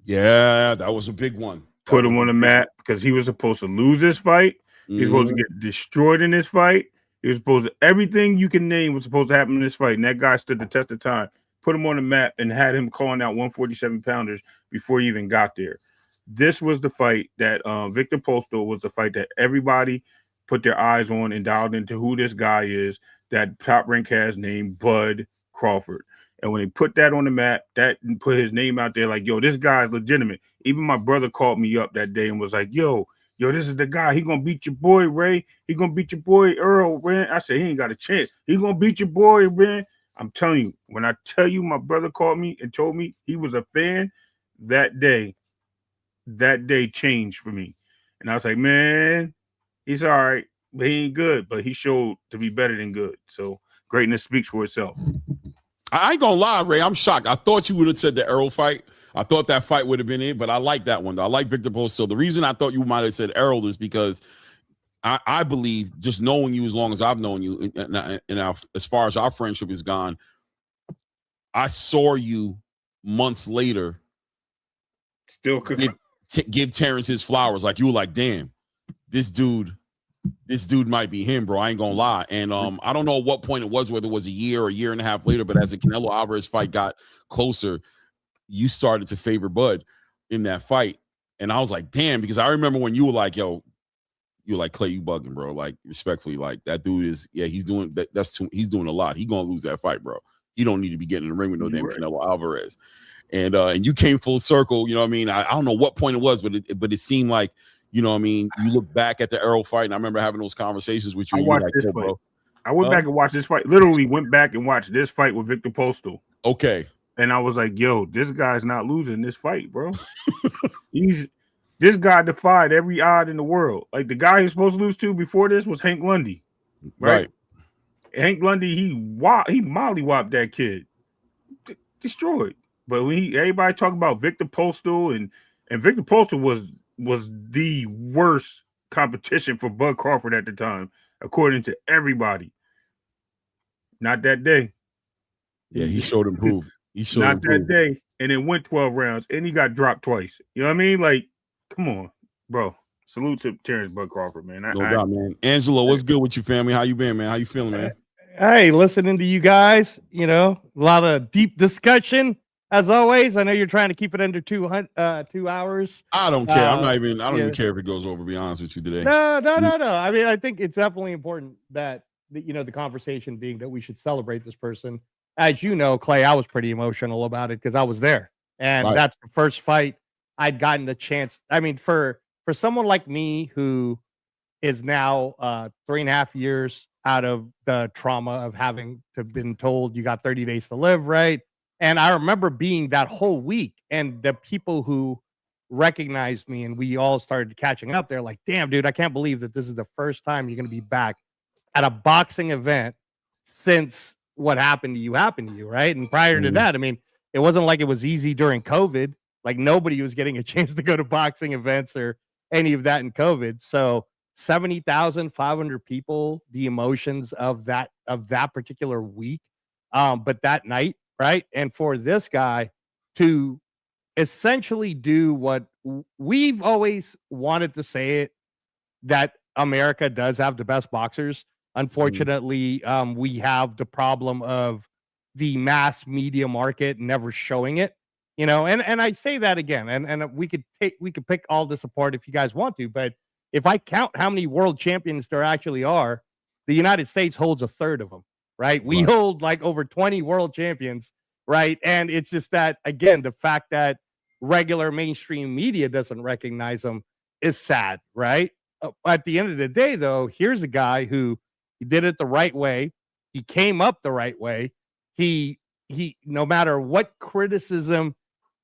Yeah, that was a big one.
Put him on the map because he was supposed to lose this fight. He's supposed to get destroyed in this fight. He was supposed to, everything you can name was supposed to happen in this fight. And that guy stood the test of time. Put him on the map and had him calling out 147-pounders before he even got there. This was the fight that Victor Postol was the fight that everybody put their eyes on and dialed into who this guy is, that Top Rank has named Bud Crawford. And when they put that on the map, that put his name out there like, yo, this guy is legitimate. Even my brother called me up that day and was like, yo, this is the guy. He gonna beat your boy, Ray. He gonna beat your boy, Earl, man. I said, he ain't got a chance. He gonna beat your boy, man. I'm telling you, when I tell you my brother called me and told me he was a fan, that day changed for me. And I was like, man, he's all right, but he ain't good. But he showed to be better than good. So greatness speaks for itself.
I ain't gonna lie, Ray. I'm shocked. I thought you would have said the Errol fight. I thought that fight would have been it, but I like that one. I like Victor Postol. The reason I thought you might have said Errol is because I believe, just knowing you as long as I've known you, and as far as our friendship is gone, I saw you months later
still could
give Terrence his flowers. Like, you were like, damn, this dude this dude might be him, bro. I ain't gonna lie. And I don't know what point it was, whether it was a year or a year and a half later, but as the Canelo Alvarez fight got closer, you started to favor Bud in that fight. And I was like, damn, because I remember when you were like, yo, you're like, Clay, you bugging, bro. Like, respectfully, like that dude is, yeah, he's doing that. He's doing a lot. He gonna lose that fight, bro. He don't need to be getting in the ring with no damn Canelo Alvarez. And you came full circle, you know what I mean? I don't know what point it was, but it seemed like, you know what I mean? You look back at the Errol fight, and I remember having those conversations with you.
I watched this fight. Bro. I went back and watched this fight. Literally went back and watched this fight with Victor Postal.
Okay.
And I was like, yo, this guy's not losing this fight, bro. This guy defied every odd in the world. Like the guy he's supposed to lose to before this was Hank Lundy. Right. Hank Lundy, he mollywopped that kid. Destroyed. But when everybody talk about Victor Postal and Victor Postal was the worst competition for Bud Crawford at the time, according to everybody. Not that day.
Yeah, he showed improved. He showed
not
improved.
that day, and then went 12 rounds, and he got dropped twice. You know what I mean? Like, come on, bro. Salute to Terrence Bud Crawford, man.
No doubt, man. Angelo, what's good with you, family? How you been, man? How you feeling, man?
Hey, listening to you guys, you know, a lot of deep discussion. As always, I know you're trying to keep it under 2 hours.
I don't care. I don't even care if it goes over, to be honest with you today.
No. I mean, I think it's definitely important that, you know, the conversation being that we should celebrate this person. As you know, Clay, I was pretty emotional about it because I was there. And that's the first fight I'd gotten the chance. I mean, for someone like me who is now 3.5 years out of the trauma of having to been told you got 30 days to live, right? And I remember being that whole week, and the people who recognized me and we all started catching up. They're like, damn, dude, I can't believe that this is the first time you're going to be back at a boxing event since what happened to you, right? And prior to that, I mean, it wasn't like it was easy during COVID. Like nobody was getting a chance to go to boxing events or any of that in COVID. So 70,500 people, the emotions of that particular week. But that night, right? And for this guy to essentially do what we've always wanted to say it, that America does have the best boxers. Unfortunately, we have the problem of the mass media market never showing it, you know, and I say that again, and we could pick all this apart if you guys want to, but if I count how many world champions there actually are, the United States holds a third of them. Right. We hold like over 20 world champions. Right. And it's just that, again, the fact that regular mainstream media doesn't recognize them is sad. Right. At the end of the day, though, here's a guy who he did it the right way. He came up the right way. He no matter what criticism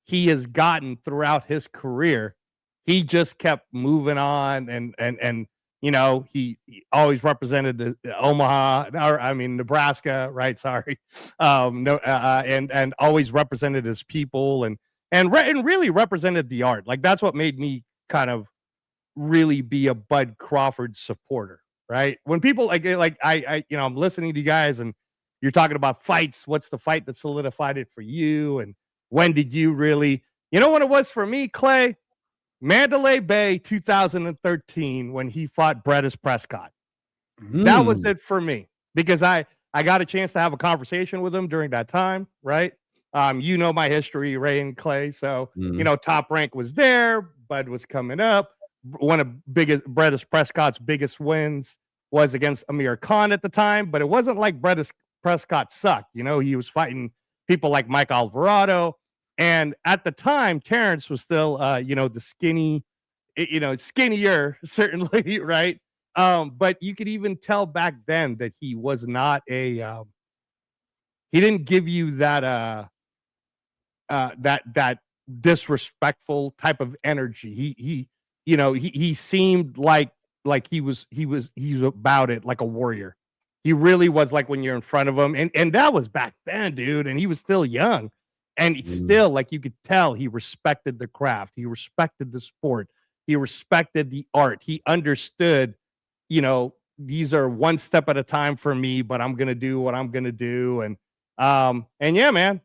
he has gotten throughout his career, he just kept moving on and you know, he always represented Nebraska, right? Sorry. And always represented his people and really represented the art. Like that's what made me kind of really be a Bud Crawford supporter, right? When people like I you know, I'm listening to you guys and you're talking about fights. What's the fight that solidified it for you? And when did you really, you know, when it was for me, Clay? Mandalay Bay 2013 when he fought Brettis Prescott. That was it for me because I got a chance to have a conversation with him during that time, right? You know my history, Ray and Clay. So, you know, Top Rank was there, Bud was coming up. One of Brettis Prescott's biggest wins was against Amir Khan at the time, but it wasn't like Brettis Prescott sucked. You know, he was fighting people like Mike Alvarado. And at the time, Terrence was still, you know, the skinny, you know, skinnier, certainly, right? But you could even tell back then that he was not he didn't give you that, that disrespectful type of energy. He seemed like he was about it, like a warrior. He really was like when you're in front of him. And that was back then, dude. And he was still young. And still, like you could tell, he respected the craft. He respected the sport. He respected the art. He understood, you know, these are one step at a time for me, but I'm gonna do what I'm gonna do. And yeah, man,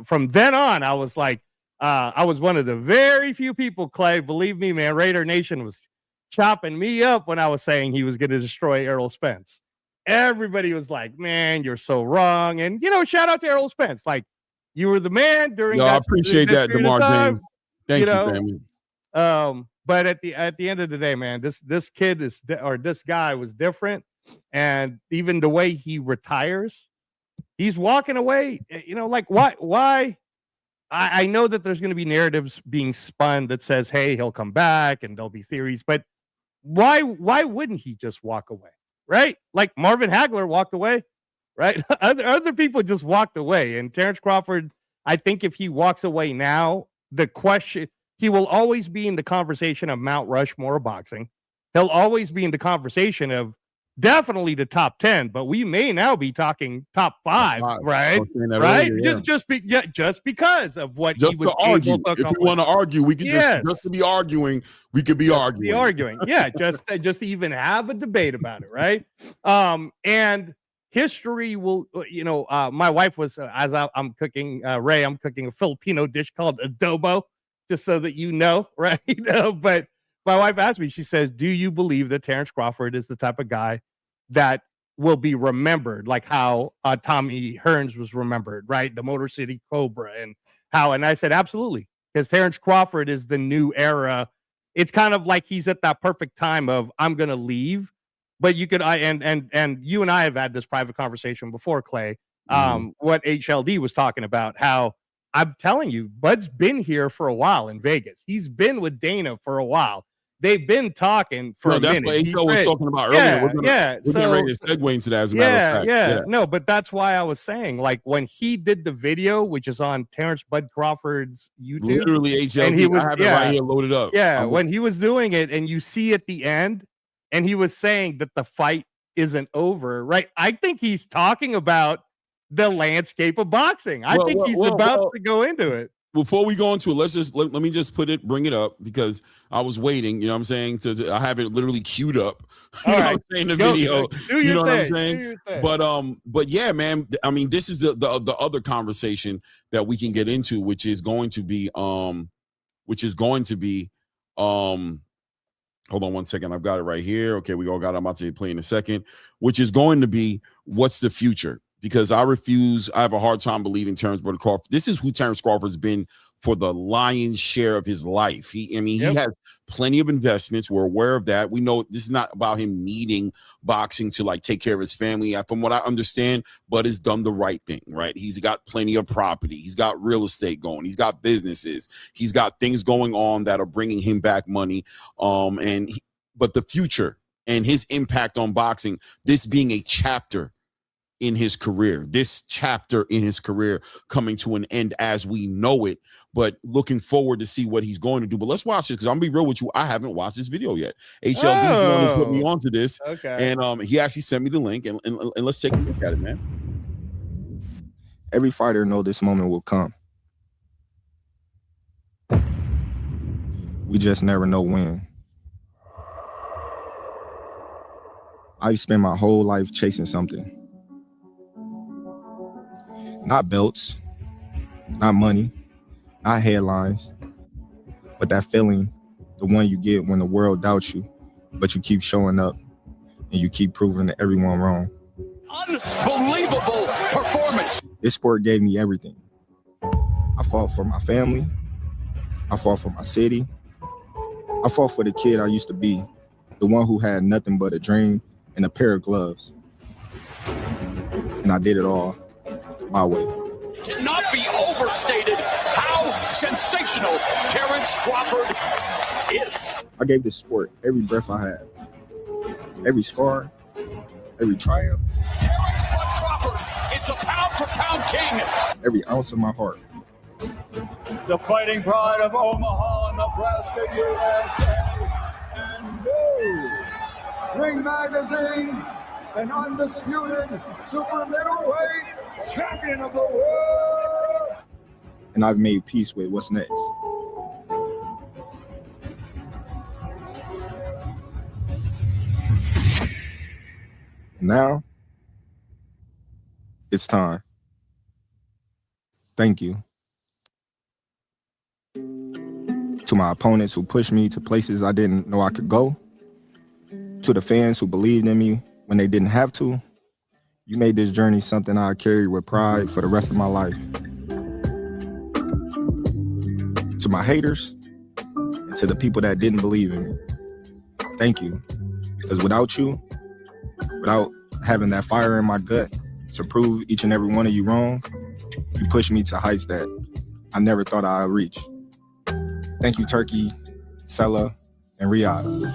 from then on, I was like, I was one of the very few people, Clay, believe me, man. Raider Nation was chopping me up when I was saying he was going to destroy Errol Spence. Everybody was like, man, you're so wrong. And, shout out to Errol Spence. Like, you were the man during that.
I appreciate that, DeMar James. Thank you, family.
But at the end of the day, man, this kid this guy was different. And even the way he retires, he's walking away, like why? I know that there's going to be narratives being spun that says, hey, he'll come back and there'll be theories, but why wouldn't he just walk away? Right? Like Marvin Hagler walked away, right? Other people just walked away. And Terrence Crawford, I think if he walks away now, he will always be in the conversation of Mount Rushmore of boxing. He'll always be in the conversation of definitely the top 10, but we may now be talking top 5, right? Right? Earlier, yeah. Just because of what he was
argue.
able to
if we want to argue, we can just to be arguing, we could be arguing.
Yeah, just to even have a debate about it, right? And history will, my wife was, as I'm cooking, Ray, I'm cooking a Filipino dish called adobo, just so that right? But my wife asked me, she says, do you believe that Terrence Crawford is the type of guy that will be remembered, like how Tommy Hearns was remembered, right? The Motor City Cobra and I said, absolutely. Because Terrence Crawford is the new era. It's kind of like he's at that perfect time of, I'm going to leave. But you could, and you and I have had this private conversation before, Clay, what HLD was talking about, how I'm telling you, Bud's been here for a while in Vegas. He's been with Dana for a while. They've been talking for a minute.
That's what HL was talking about earlier. We're getting ready to segue into that, as a matter of fact.
Yeah. No, but that's why I was saying, like, when he did the video, which is on Terrence Bud Crawford's YouTube.
Literally, HL, and he was, I have it right here loaded up.
Yeah, when he was doing it, and you see at the end, and he was saying that the fight isn't over, right? I think he's talking about the landscape of boxing. I think he's about to go into it.
Before we go into it, let me just bring it up, because I was waiting, you know what I'm saying, I have it literally queued up. You know what I'm saying, the video. You know what I'm saying? But yeah, man, I mean, this is the other conversation that we can get into, which is going to be hold on one second, I've got it right here. Okay, we all got it. I'm about to play in a second, which is going to be, what's the future? Because I have a hard time believing Terrence Crawford. This is who Terrence Crawford's been for the lion's share of his life. He has plenty of investments. We're aware of that. We know this is not about him needing boxing to like take care of his family. From what I understand, Bud has done the right thing, right? He's got plenty of property. He's got real estate going. He's got businesses. He's got things going on that are bringing him back money. But the future and his impact on boxing, this being a chapter in his career, coming to an end as we know it, but looking forward to see what he's going to do. But let's watch it, because I'm gonna be real with you, I haven't watched this video yet. HLD put me onto this, and he actually sent me the link, and let's take a look at it, man.
Every fighter know this moment will come. We just never know when. I've spent my whole life chasing something. Not belts, not money, not headlines, but that feeling, the one you get when the world doubts you, but you keep showing up and you keep proving everyone wrong.
Unbelievable performance.
This sport gave me everything. I fought for my family. I fought for my city. I fought for the kid I used to be, the one who had nothing but a dream and a pair of gloves. And I did it all my way.
It cannot be overstated how sensational Terrence Crawford is.
I gave this sport every breath I had, every scar, every triumph.
Terrence Bud Crawford is the pound-for-pound king.
Every ounce of my heart.
The fighting pride of Omaha, Nebraska, USA, and Ring Magazine, an undisputed super middleweight champion of the world.
And I've made peace with what's next. And now, it's time. Thank you. To my opponents who pushed me to places I didn't know I could go. To the fans who believed in me when they didn't have to, you made this journey something I carry with pride for the rest of my life. To my haters, and to the people that didn't believe in me, thank you. Because without you, without having that fire in my gut to prove each and every one of you wrong, you pushed me to heights that I never thought I'd reach. Thank you, Turkey, Sella, and Riyadh.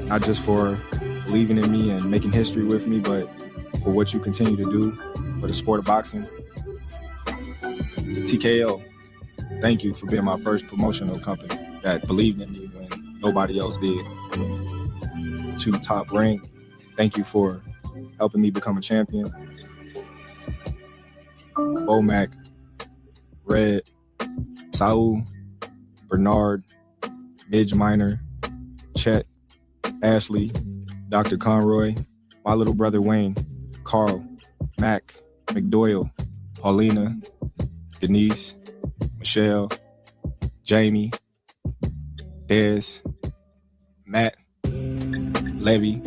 Not just for believing in me and making history with me, but for what you continue to do for the sport of boxing. To TKO, thank you for being my first promotional company that believed in me when nobody else did. To Top Rank, thank you for helping me become a champion. Bomac, Red, Saul, Bernard, Midge Minor, Chet, Ashley, Dr. Conroy, my little brother Wayne, Carl, Mac, McDoyle, Paulina, Denise, Michelle, Jamie, Dez, Matt, Levy,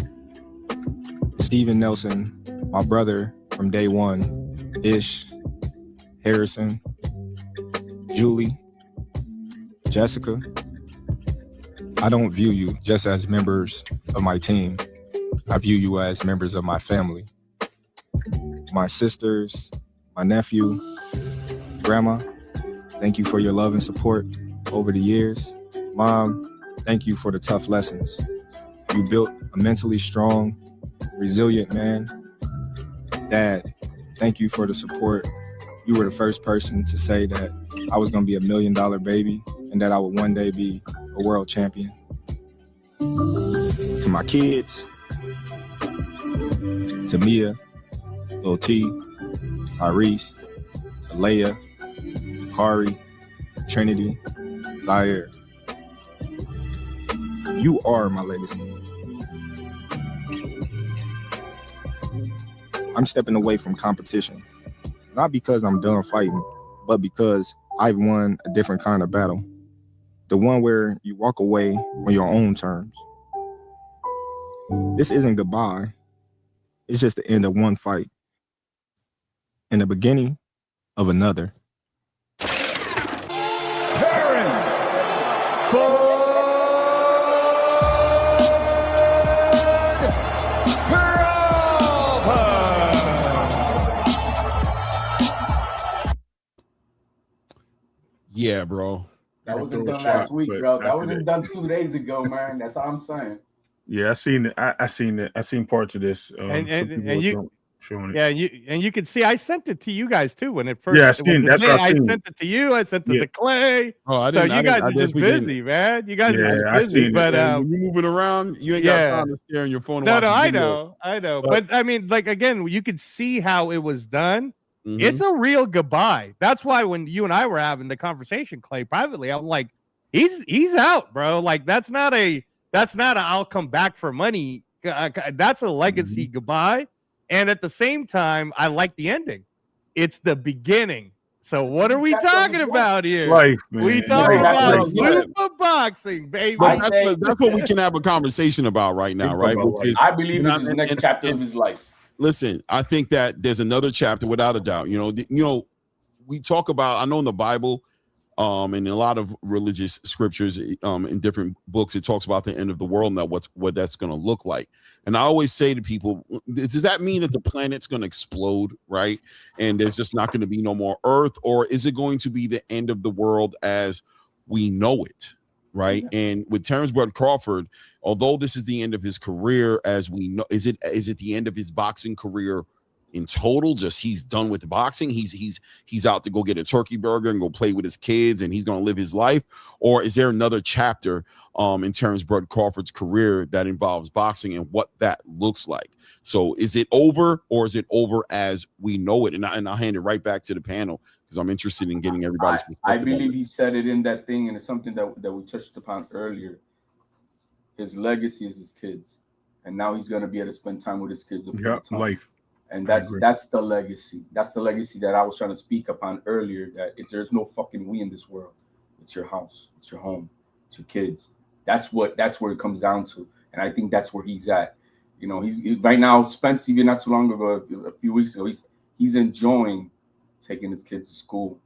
Steven Nelson, my brother from day one, Ish, Harrison, Julie, Jessica. I don't view you just as members of my team. I view you as members of my family. My sisters, my nephew, grandma, thank you for your love and support over the years. Mom, thank you for the tough lessons. You built a mentally strong, resilient man. Dad, thank you for the support. You were the first person to say that I was going to be $1 million baby and that I would one day be a world champion. To my kids, to Mia, Lil T, Tyrese, to Leia, to Kari, Trinity, Zaire. You are my legacy. I'm stepping away from competition, not because I'm done fighting, but because I've won a different kind of battle. The one where you walk away on your own terms. This isn't goodbye. It's just the end of one fight and the beginning of another.
Yeah, bro.
That wasn't done last week, bro. That wasn't done 2 days ago, man. That's all I'm saying.
Yeah, I seen it. I seen it. I seen parts of this.
And you,
showing it.
yeah, you can see. I sent it to you guys too when it first.
Yeah, I
sent it to you. I sent it to Clay.
Oh, I
so
didn't.
you guys are just busy, man. You guys are just busy. But
when you're moving around, you ain't got time to stare on your phone.
No, I know. But I mean, like again, you could see how it was done. Mm-hmm. It's a real goodbye. That's why when you and I were having the conversation, Clay, privately, I'm like, he's out, bro. Like that's not a I'll come back for money. That's a legacy goodbye. And at the same time, I like the ending. It's the beginning. So what are we talking about here?
Life, man.
We talking about super boxing, baby.
That's what we can have a conversation about right now, right?
I believe it's the next chapter of his life.
Listen, I think that there's another chapter without a doubt. You know, we talk about, I know in the Bible, and in a lot of religious scriptures, in different books, it talks about the end of the world and what that's going to look like. And I always say to people, does that mean that the planet's going to explode, right? And there's just not going to be no more Earth, or is it going to be the end of the world as we know it, right? Yeah. And with Terrence Bud Crawford, although this is the end of his career as we know, is it the end of his boxing career in total? Just he's done with boxing, he's out to go get a turkey burger and go play with his kids and he's going to live his life? Or is there another chapter in Terrence Bud Crawford's career that involves boxing and what that looks like? So is it over, or is it over as we know it? And I'll hand it right back to the panel because I'm interested in getting everybody's perspective.
I believe he said it in that thing, and it's something that we touched upon earlier. His legacy is his kids, and now he's going to be able to spend time with his kids.
Life.
And that's the legacy. That's the legacy that I was trying to speak upon earlier, that if there's no fucking we in this world, it's your house, it's your home, it's your kids. That's where it comes down to. And I think that's where he's at. You know, he's right now. Spence, even not too long ago, a few weeks ago, he's enjoying taking his kids to school.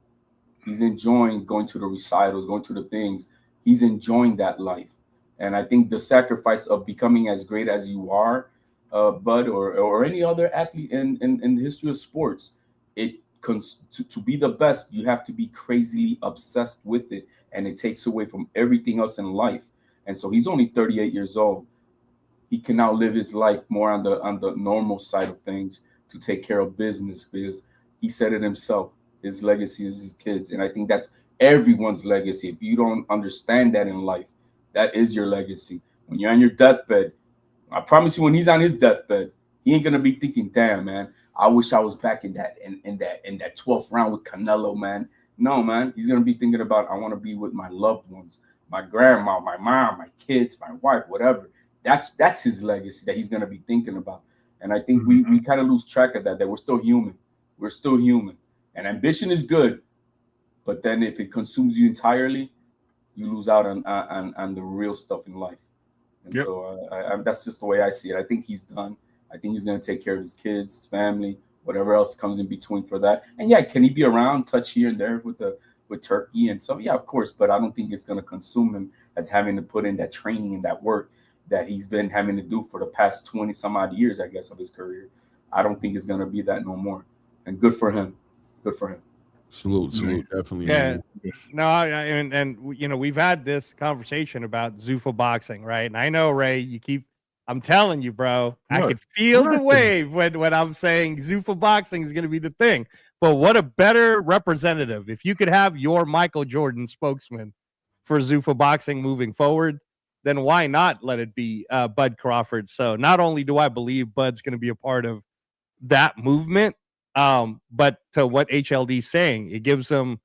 He's enjoying going to the recitals, going to the things. He's enjoying that life. And I think the sacrifice of becoming as great as you are, Bud, or any other athlete in the history of sports, to be the best, you have to be crazily obsessed with it, and it takes away from everything else in life. And so he's only 38 years old. He can now live his life more on the normal side of things to take care of business, because he said it himself. His legacy is his kids, and I think that's everyone's legacy. If you don't understand that in life, that is your legacy. When you're on your deathbed, I promise you, when he's on his deathbed, he ain't gonna be thinking, "Damn, man, I wish I was back in that 12th round with Canelo, man." No, man, he's gonna be thinking about, "I want to be with my loved ones, my grandma, my mom, my kids, my wife, whatever." That's his legacy that he's gonna be thinking about. And I think we kind of lose track of that we're still human. We're still human. And ambition is good, but then if it consumes you entirely, you lose out on the real stuff in life. And so that's just the way I see it. I think he's done. I think he's going to take care of his kids, his family, whatever else comes in between for that. And yeah, can he be around, touch here and there with Turkey? And so, yeah, of course, but I don't think it's going to consume him as having to put in that training and that work that he's been having to do for the past 20 some odd years, I guess, of his career. I don't think it's going to be that no more. And good for him. Good for him.
Salute, definitely.
Yeah, no, and you know, we've had this conversation about Zuffa boxing, right? And I know, Ray, I'm telling you, bro, I could feel the wave when I'm saying Zuffa boxing is going to be the thing. But what a better representative if you could have your Michael Jordan spokesman for Zuffa boxing moving forward, then why not let it be Bud Crawford? So not only do I believe Bud's going to be a part of that movement, but to what HLD's saying, it gives him,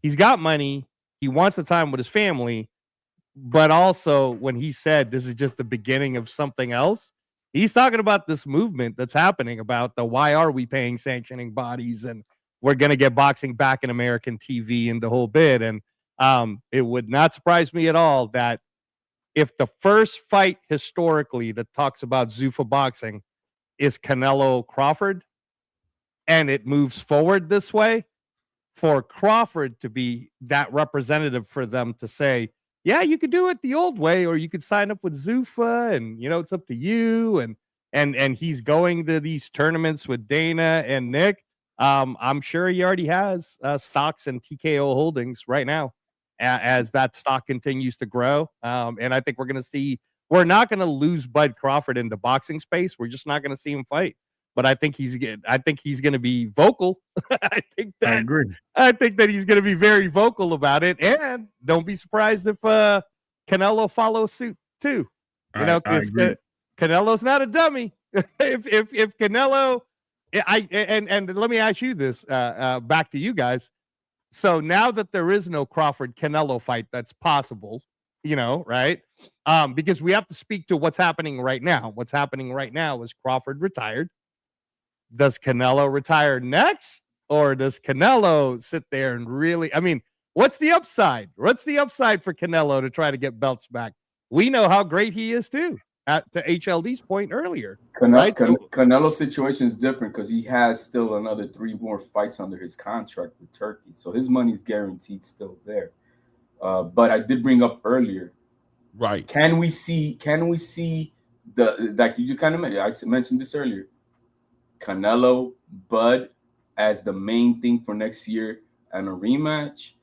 he's got money, he wants the time with his family, but also when he said this is just the beginning of something else, he's talking about this movement that's happening about the why are we paying sanctioning bodies and we're going to get boxing back in American TV and the whole bit. And it would not surprise me at all that if the first fight historically that talks about Zuffa boxing is Canelo Crawford, and it moves forward this way, for Crawford to be that representative for them to say, yeah, you could do it the old way, or you could sign up with Zuffa, and you know, it's up to you. And he's going to these tournaments with Dana and Nick. I'm sure he already has stocks in TKO Holdings right now as that stock continues to grow. And I think we're not going to lose Bud Crawford in the boxing space. We're just not going to see him fight. But I think he's going to be vocal. I agree. I think that he's going to be very vocal about it, and don't be surprised if Canelo follows suit too. You know, because Canelo's not a dummy. if Canelo, and let me ask you this, back to you guys. So now that there is no Crawford Canelo fight that's possible, you know, right? Because we have to speak to what's happening right now. What's happening right now is Crawford retired. Does Canelo retire next, or does Canelo sit there and really, I mean, what's the upside? What's the upside for Canelo to try to get belts back? We know how great he is too, to HLD's point earlier.
Canelo's situation is different because he has still another 3 more fights under his contract with Turkey. So his money's guaranteed still there. But I did bring up earlier,
right?
Can we see the, like you kind of mentioned this earlier, Canelo, Bud as the main thing for next year and a rematch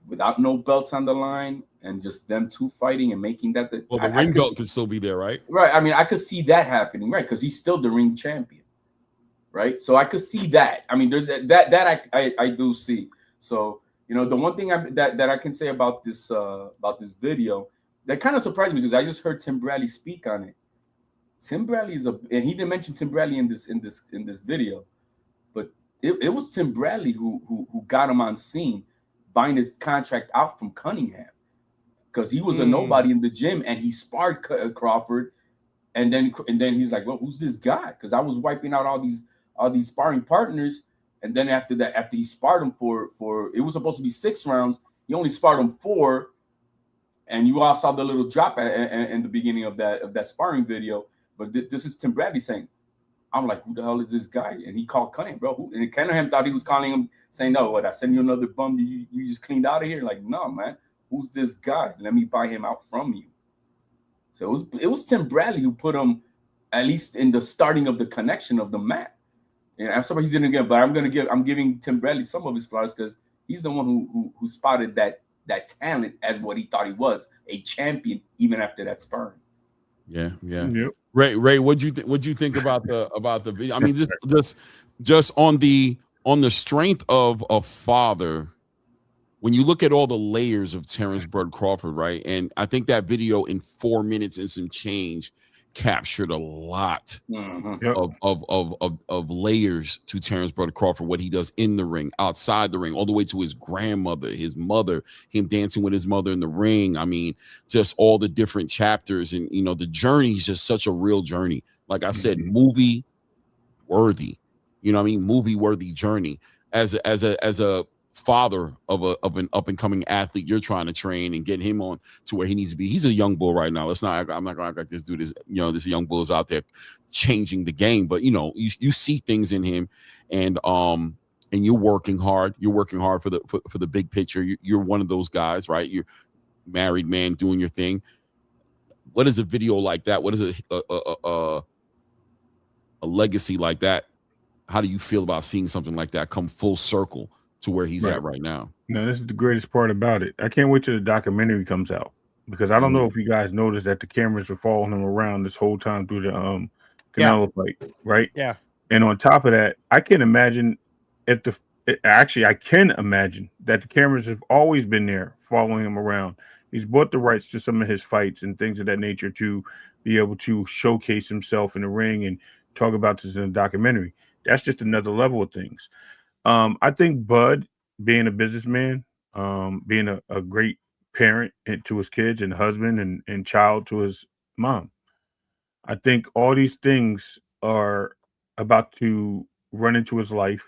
without no belts on the line and just them two fighting and making that the
ring belt could still be there, right?
Right. I mean, I could see that happening, right? Because he's still the ring champion, right? So I could see that. I mean, there's that I do see. So, you know, the one thing that I can say about this video that kind of surprised me, because I just heard Tim Bradley speak on it. Tim Bradley and he didn't mention Tim Bradley in this video, but it was Tim Bradley who got him on scene, buying his contract out from Cunningham, because he was a nobody in the gym, and he sparred Crawford, and then he's like, well, who's this guy? Because I was wiping out all these sparring partners, and then after he sparred him for it was supposed to be 6 rounds, he only sparred him 4, and you all saw the little drop in the beginning of that sparring video. But this is Tim Bradley saying, I'm like, who the hell is this guy? And he called Cunningham, bro. And Cunningham thought he was calling him, saying, no, what, I sent you another bum, you just cleaned out of here? Like, no, man, who's this guy? Let me buy him out from you. So it was Tim Bradley who put him at least in the starting of the connection of the mat. And I'm sorry he's didn't get, but I'm giving Tim Bradley some of his flowers because he's the one who spotted that talent as what he thought he was, a champion, even after that sparring.
Yeah.
Yep.
Ray, what'd you think about the video? I mean, just on the strength of a father, when you look at all the layers of Terrence Bud Crawford, right? And I think that video in 4 minutes and some change captured a lot of layers to Terrence Bud Crawford, what he does in the ring, outside the ring, all the way to his grandmother, his mother, him dancing with his mother in the ring. I mean, just all the different chapters, and the journey is just such a real journey. Like I said, movie worthy. You know what I mean? Movie worthy journey. As a father of an up and coming athlete, you're trying to train and get him on to where he needs to be. He's a young bull right now. I'm not gonna act like this dude is, this young bull is out there changing the game, but you see things in him, and you're working hard. You're working hard for the big picture. You're one of those guys, right? You're a married man doing your thing. What is a video like that? What is a legacy like that? How do you feel about seeing something like that come full circle to where he's at right now?
No, this is the greatest part about it. I can't wait till the documentary comes out, because I don't know if you guys noticed that the cameras were following him around this whole time through the Canelo fight, right?
Yeah.
And on top of that, I can imagine I can imagine that the cameras have always been there following him around. He's bought the rights to some of his fights and things of that nature to be able to showcase himself in the ring and talk about this in a documentary. That's just another level of things. I think Bud, being a businessman, being a great parent to his kids and husband and child to his mom, I think all these things are about to run into his life.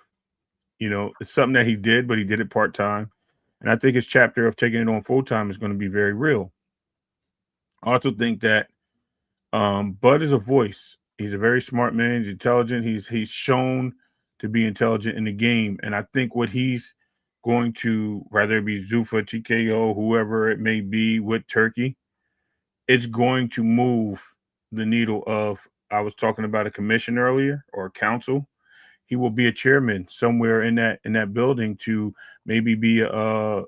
It's something that he did, but he did it part-time. And I think his chapter of taking it on full-time is going to be very real. I also think that Bud is a voice. He's a very smart man. He's intelligent. He's shown to be intelligent in the game. And I think what he's going to, whether it be Zuffa, TKO, whoever it may be with Turkey, it's going to move the needle of, I was talking about a commission earlier, or a council. He will be a chairman somewhere in that building to maybe be a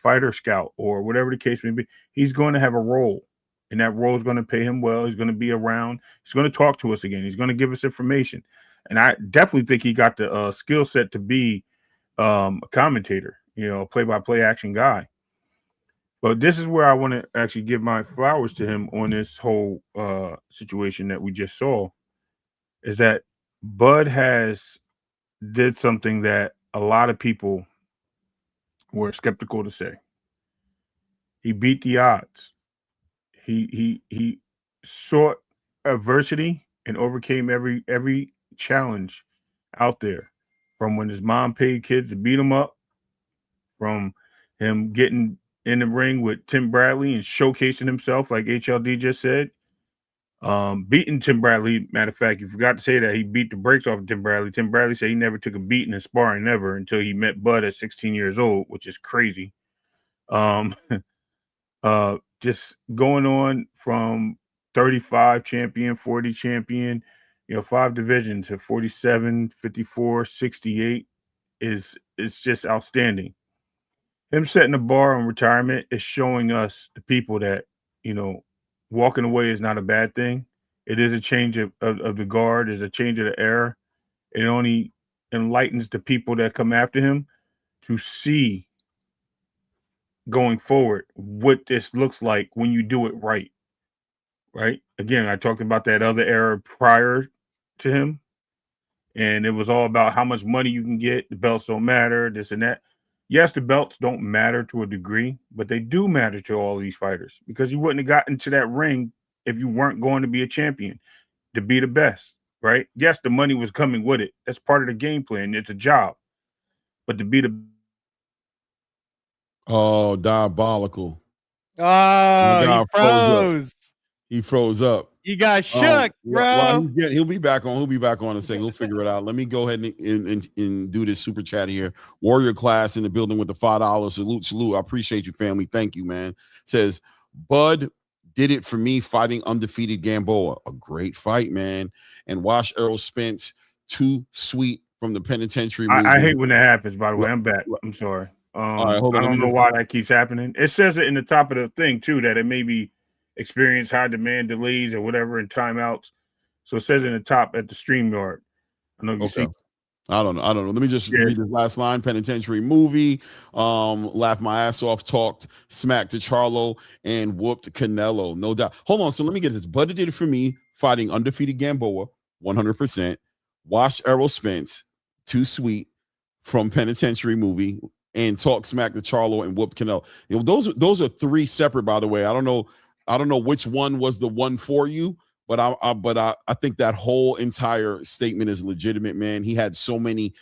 fighter scout or whatever the case may be. He's going to have a role, and that role is going to pay him well. He's going to be around. He's going to talk to us again. He's going to give us information. And I definitely think he got the skill set to be a commentator, a play-by-play action guy. But this is where I want to actually give my flowers to him on this whole situation that we just saw, is that Bud did something that a lot of people were skeptical to say. He beat the odds. He sought adversity and overcame every challenge out there, from when his mom paid kids to beat him up, from him getting in the ring with Tim Bradley and showcasing himself, like HLD just said, beating Tim Bradley. Matter of fact, you forgot to say that he beat the brakes off of Tim Bradley. Tim Bradley said he never took a beating in sparring, never, until he met Bud at 16 years old, which is crazy. Just going on from 35 champion, 40 champion, 5 divisions to 47, 54, 68 is just outstanding. Him setting the bar on retirement is showing us, the people, that, walking away is not a bad thing. It is a change of the guard, is a change of the era. It only enlightens the people that come after him to see going forward what this looks like when you do it right. Right? Again, I talked about that other era prior to him, and it was all about how much money you can get. The belts don't matter, this and that. Yes, the belts don't matter to a degree, but they do matter to all these fighters, because you wouldn't have gotten to that ring if you weren't going to be a champion, to be the best, right? Yes, the money was coming with it. That's part of the game plan. It's a job. But to be the...
Oh, diabolical.
Oh, he froze.
He froze up.
You got shook, bro.
Well, he'll be back on. He'll be back on in a second. We'll figure it out. Let me go ahead and do this super chat here. Warrior class in the building with the $5. Salute. I appreciate you, family. Thank you, man. Says Bud did it for me fighting undefeated Gamboa. A great fight, man. And Wash Errol Spence, too sweet from the penitentiary.
I hate when that happens, by the way. I'm back. I'm sorry.
All right, hold on.
I don't know why that keeps happening. It says it in the top of the thing, too, that it may be experience high demand delays or whatever in timeouts. So it says in the top at the StreamYard. I know you see.
I don't know. Let me just read this last line. Penitentiary movie. Laughed my ass off, talked smack to Charlo, and whooped Canelo. No doubt. Hold on. So let me get this. Buddy did it for me, fighting undefeated Gamboa, 100%. Wash Errol Spence, too sweet from Penitentiary movie, and talk smack to Charlo and whooped Canelo. You know, those are three separate, by the way. I don't know which one was the one for you. But I think that whole entire statement is legitimate, man. He had so many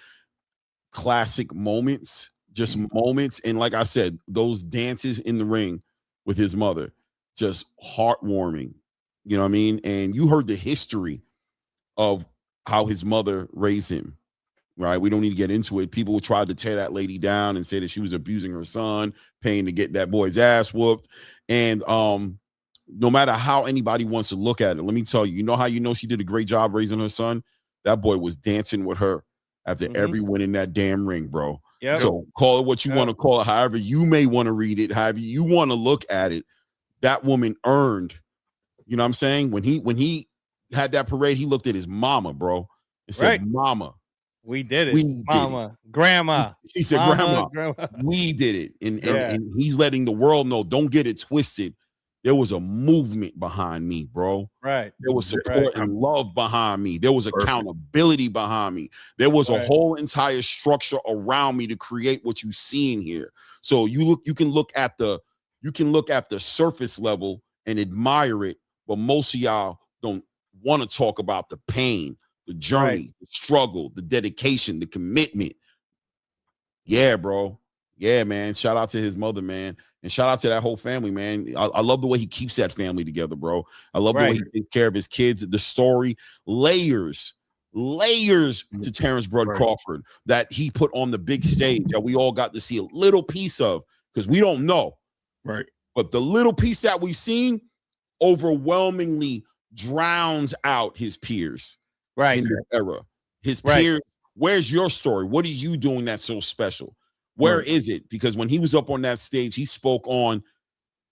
classic moments, just moments. And like I said, those dances in the ring with his mother, just heartwarming. You know what I mean? And you heard the history of how his mother raised him, right? We don't need to get into it. People tried to tear that lady down and say that she was abusing her son, paying to get that boy's ass whooped. And no matter how anybody wants to look at it, let me tell you, you know how you know she did a great job raising her son? That boy was dancing with her after every win in that damn ring, bro. Yep. So call it what you want to call it, however you may want to read it, however you want to look at it. That woman earned, you know what I'm saying? When he had that parade, he looked at his mama, bro, and said, Mama.
We did it. Mama, grandma.
He said, Grandma. We did it. And he's letting the world know, don't get it twisted. There was a movement behind me, bro.
Right.
There was support and love behind me. There was accountability behind me. There was a whole entire structure around me to create what you see in here. So you can look at the surface level and admire it, but most of y'all don't want to talk about the pain, the journey, the struggle, the dedication, the commitment. Yeah, bro. Yeah, man. Shout out to his mother, man. And shout out to that whole family, man. I love the way he keeps that family together, bro. I love the way he takes care of his kids. The story, layers to Terrence Bud Crawford that he put on the big stage that we all got to see a little piece of, because we don't know.
Right.
But the little piece that we've seen overwhelmingly drowns out his peers in this era. His peers, where's your story? What are you doing that's so special? Where is it? Because when he was up on that stage, he spoke on,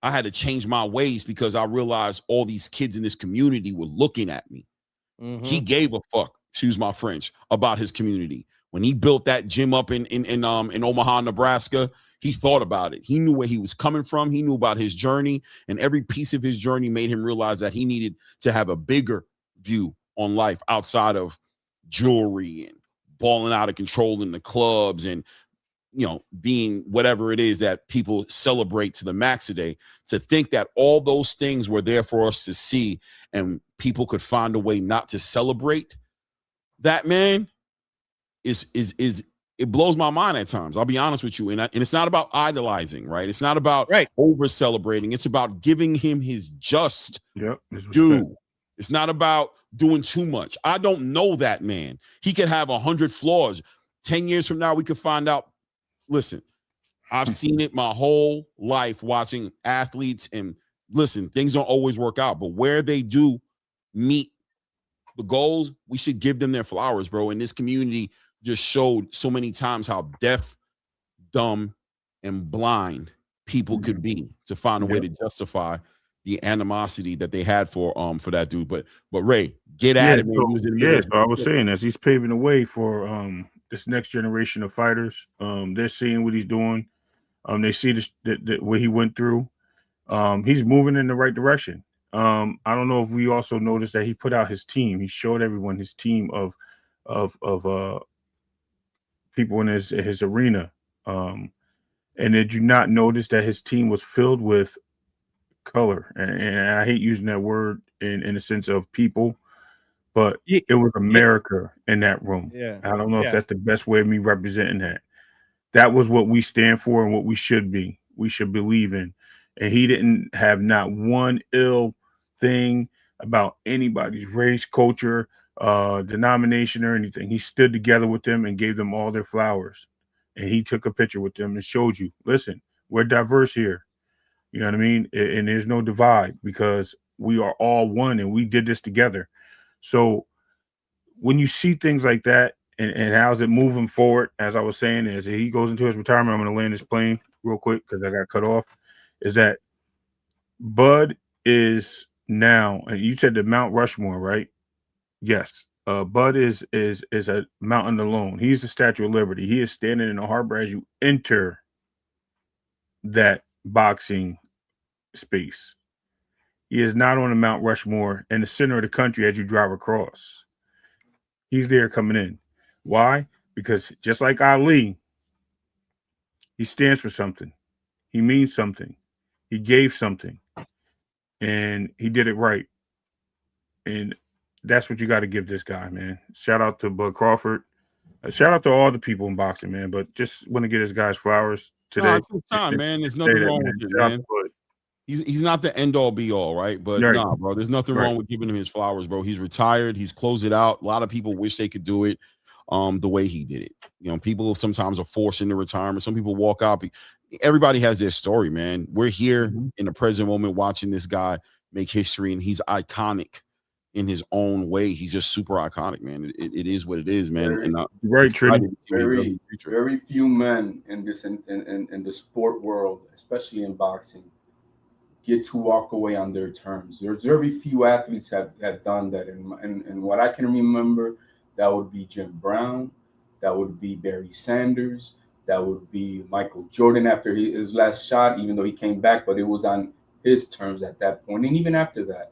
I had to change my ways because I realized all these kids in this community were looking at me. He gave a fuck, excuse my French, about his community. When he built that gym up in Omaha, Nebraska, he thought about it. He knew where he was coming from. He knew about his journey, and every piece of his journey made him realize that he needed to have a bigger view on life outside of jewelry and balling out of control in the clubs and, you know, being whatever it is that people celebrate to the max today. To think that all those things were there for us to see and people could find a way not to celebrate that, man, is it blows my mind at times. I'll be honest with you. And it's not about idolizing, right? It's not about over celebrating. It's about giving him his just due. It's not about doing too much. I don't know that man. He could have 100 flaws. 10 years from now, we could find out. Listen, I've seen it my whole life watching athletes, and listen, things don't always work out, but where they do meet the goals, we should give them their flowers, bro. And this community just showed so many times how deaf, dumb, and blind people could be to find a way to justify the animosity that they had for that dude. But Ray, get at it, man.
So I was saying, as he's paving the way for this next generation of fighters, they're seeing what he's doing. They see what he went through. He's moving in the right direction. I don't know if we also noticed that he put out his team. He showed everyone his team of people in his arena. And did you not notice that his team was filled with color? And I hate using that word in the sense of people, but it was America in that room.
Yeah.
I don't know if that's the best way of me representing that. That was what we stand for and what we should be. We should believe in. And he didn't have not one ill thing about anybody's race, culture, denomination, or anything. He stood together with them and gave them all their flowers. And he took a picture with them and showed you, listen, we're diverse here. You know what I mean? And there's no divide because we are all one and we did this together. So when you see things like that and how's it moving forward, as I was saying, as he goes into his retirement, I'm going to land this plane real quick because I got cut off, is that Bud is now, and you said the Mount Rushmore, right? Yes. Bud is a mountain alone. He's the Statue of Liberty. He is standing in the harbor as you enter that boxing space. He is not on the Mount Rushmore in the center of the country as you drive across. He's there coming in. Why? Because just like Ali, he stands for something. He means something. He gave something. And he did it right. And that's what you got to give this guy, man. Shout out to Bud Crawford. Shout out to all the people in boxing, man. But just want to get his guys flowers today.
No, it's his time, man. There's nothing wrong with it, man. He's not the end all be all, right? But nah, bro, there's nothing wrong with giving him his flowers, bro. He's retired. He's closed it out. A lot of people wish they could do it the way he did it. You know, people sometimes are forced into retirement. Some people walk out. Everybody has their story, man. We're here in the present moment watching this guy make history, and he's iconic in his own way. He's just super iconic, man. It is what it is, man.
Very few men in this in the sport world, especially in boxing, get to walk away on their terms. There's very few athletes have done that. And what I can remember, that would be Jim Brown, that would be Barry Sanders, that would be Michael Jordan after his last shot, even though he came back, but it was on his terms at that point. And even after that,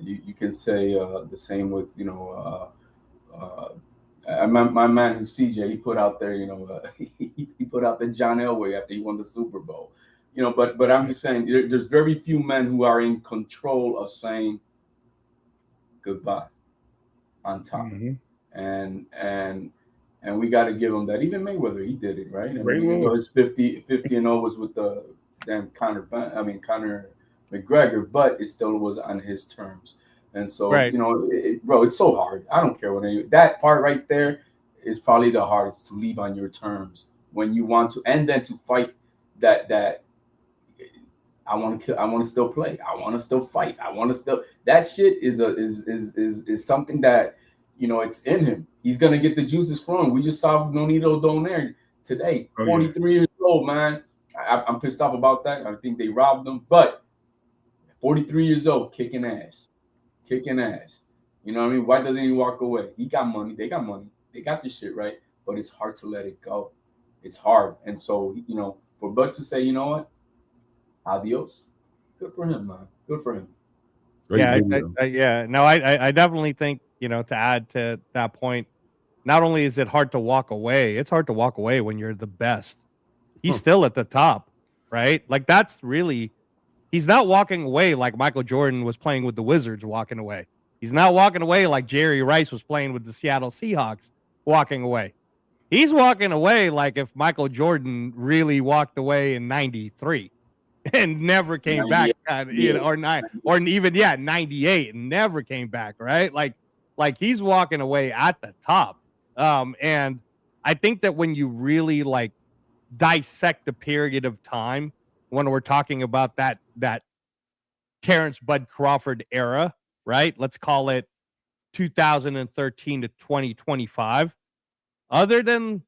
you can say the same with, my man who CJ, he put out there, he put out the John Elway after he won the Super Bowl. But I'm just saying there's very few men who are in control of saying goodbye on top. And we got to give him that. Even Mayweather, he did it, right? I mean, even though his 50-0 was with the damn Conor McGregor, but it still was on his terms. And so, bro, it's so hard. I don't care that part right there is probably the hardest, to leave on your terms when you want to, and then to fight that I want to still play. I want to still fight. That shit is something that, it's in him. He's going to get the juices flowing. We just saw Nonito Donaire today, 43 years old, man. I'm pissed off about that. I think they robbed him, but 43 years old, kicking ass. You know what I mean? Why doesn't he walk away? He got money. They got money. They got this shit, right? But it's hard to let it go. It's hard. And so, for Bud to say, you know what? Adios. Good for him, man. Good for him.
Yeah, No, I definitely think, to add to that point, not only is it hard to walk away, it's hard to walk away when you're the best. He's still at the top, right? Like, that's really, he's not walking away like Michael Jordan was playing with the Wizards walking away. He's not walking away like Jerry Rice was playing with the Seattle Seahawks walking away. He's walking away like if Michael Jordan really walked away in 93 and never came back, or 98 and never came back, right? Like he's walking away at the top. And I think that when you really dissect the period of time when we're talking about that Terrence Bud Crawford era, right? Let's call it 2013 to 2025. Other than,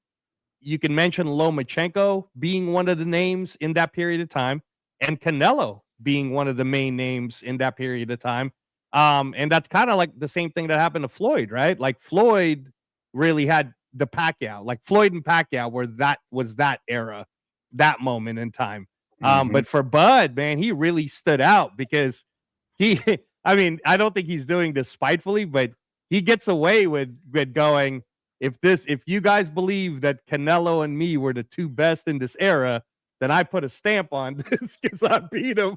you can mention Lomachenko being one of the names in that period of time, and Canelo being one of the main names in that period of time. And that's kind of like the same thing that happened to Floyd, right? Like Floyd really had the Pacquiao, like Floyd and Pacquiao was that era, that moment in time. But for Bud, man, he really stood out because I don't think he's doing this spitefully, but he gets away with going, if you guys believe that Canelo and me were the two best in this era, then I put a stamp on this because I beat him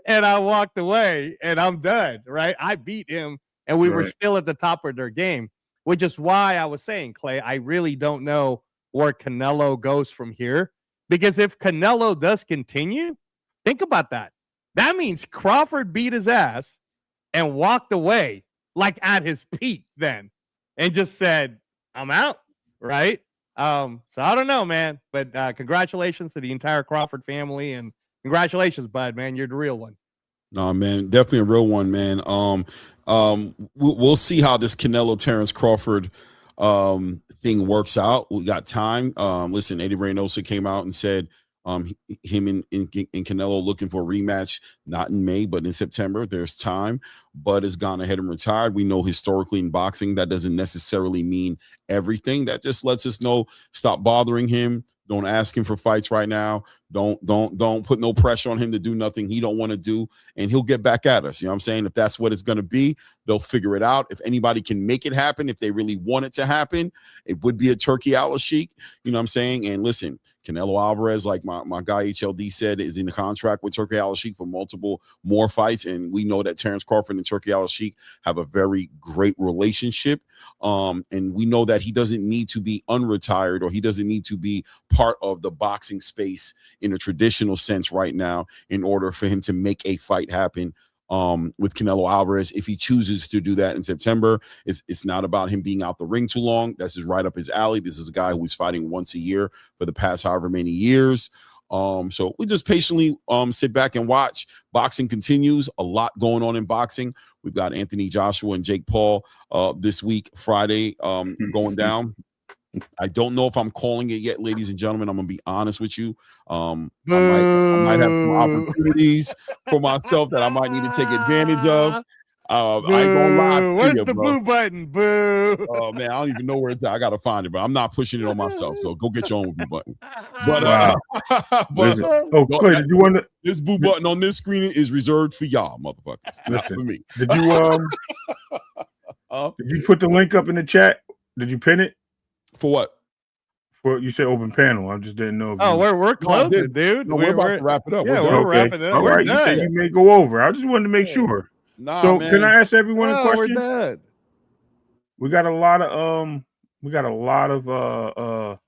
and I walked away and I'm done, right? I beat him and we were still at the top of their game, which is why I was saying, Clay, I really don't know where Canelo goes from here, because if Canelo does continue, think about that. That means Crawford beat his ass. and walked away like at his peak then and just said, I'm out, right? So I don't know, man, but congratulations to the entire Crawford family, and congratulations, bud, man. You're the real one.
No, man, definitely a real one, man. We'll see how this Canelo Terrence Crawford thing works out. We got time. Listen, Eddie Reynoso came out and said him and Canelo looking for a rematch, not in May, but in September. There's time. Bud has gone ahead and retired. We know historically in boxing that doesn't necessarily mean everything. That just lets us know, stop bothering him. Don't ask him for fights right now. Don't put no pressure on him to do nothing he don't want to do, and he'll get back at us. You know what I'm saying? If that's what it's going to be, they'll figure it out. If anybody can make it happen, if they really want it to happen, it would be a Turkey Al-Sheikh. You know what I'm saying? And listen, Canelo Alvarez, like my guy HLD said, is in the contract with Turkey Al-Sheikh for multiple more fights, and we know that Terrence Crawford and Turkey Al-Sheikh have a very great relationship. And we know that he doesn't need to be unretired, or he doesn't need to be part of the boxing space in a traditional sense right now in order for him to make a fight happen with Canelo Alvarez. If he chooses to do that in September, it's not about him being out the ring too long. That's just right up his alley. This is a guy who's fighting once a year for the past however many years. So we just patiently sit back and watch. Boxing continues. A lot going on in boxing. We've got Anthony Joshua and Jake Paul this week, Friday, going down. I don't know if I'm calling it yet, ladies and gentlemen. I'm gonna be honest with you. I might have some opportunities for myself that I might need to take advantage of. I ain't gonna lie to
Where's
you,
the
bro.
blue button? Boo.
Oh man, I don't even know where it's at. I gotta find it, but I'm not pushing it on myself. So go get your own blue button. But
Clay, did you want to?
This blue button on this screen is reserved for y'all, motherfuckers. Not for me.
Did you did you put the link up in the chat? Did you pin it?
For what?
For you said open panel. I just didn't know.
Oh, we're closing, dude.
No, we're about to wrap it up.
Yeah, we're wrapping it up.
All right, you said you may go over. I just wanted to make sure.
Nah,
so
man.
can I ask everyone a question?
We're done.
We got a lot of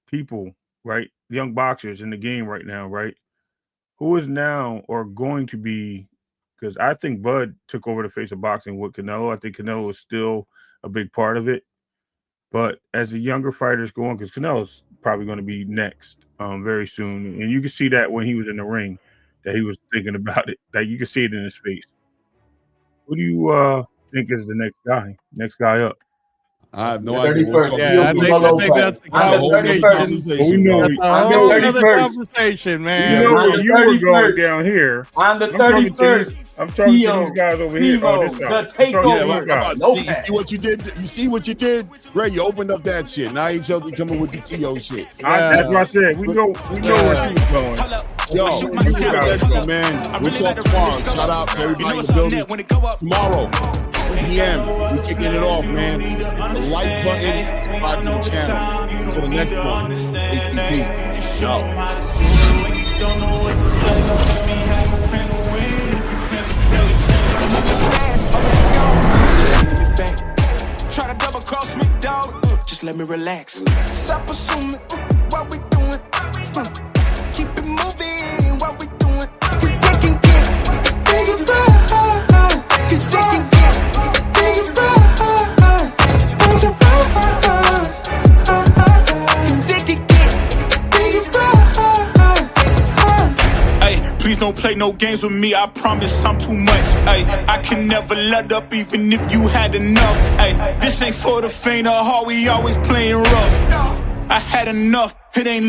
people, right? Young boxers in the game right now, right? Who is now or going to be, because I think Bud took over the face of boxing with Canelo. I think Canelo is still a big part of it. But as the younger fighters go on, because Canelo's probably going to be next very soon. And you can see that when he was in the ring, that he was thinking about it. That you can see it in his face. Who do you think is the next guy up?
I have no idea.
Yeah, I think that's the conversation, man.
You know where you were going down here.
On the 31st,
I'm talking to these guys over here. Oh, this
the takeover.
You see what you did? You see what you did? Ray, you opened up that shit. Now HLD coming with the TO shit.
That's what I said. We know where she was going.
Yo, man, we'll talk tomorrow. Shout out to everybody in the building. Tomorrow, 3 p.m. We're kicking it off, man. The like button, subscribe to the channel. Until the next one, APP.
Try to double cross me, dog. Just let me relax. Stop assuming what we doing. Keep it moving what we doing. Cause it can get big rough. Cause it can get big rough. Cause it can get big rough.
Hey, please don't play no games with me. I promise I'm too much. Hey, I can never let up even if you had enough. Hey, this ain't for the faint of heart. We always playing rough. I had enough. It ain't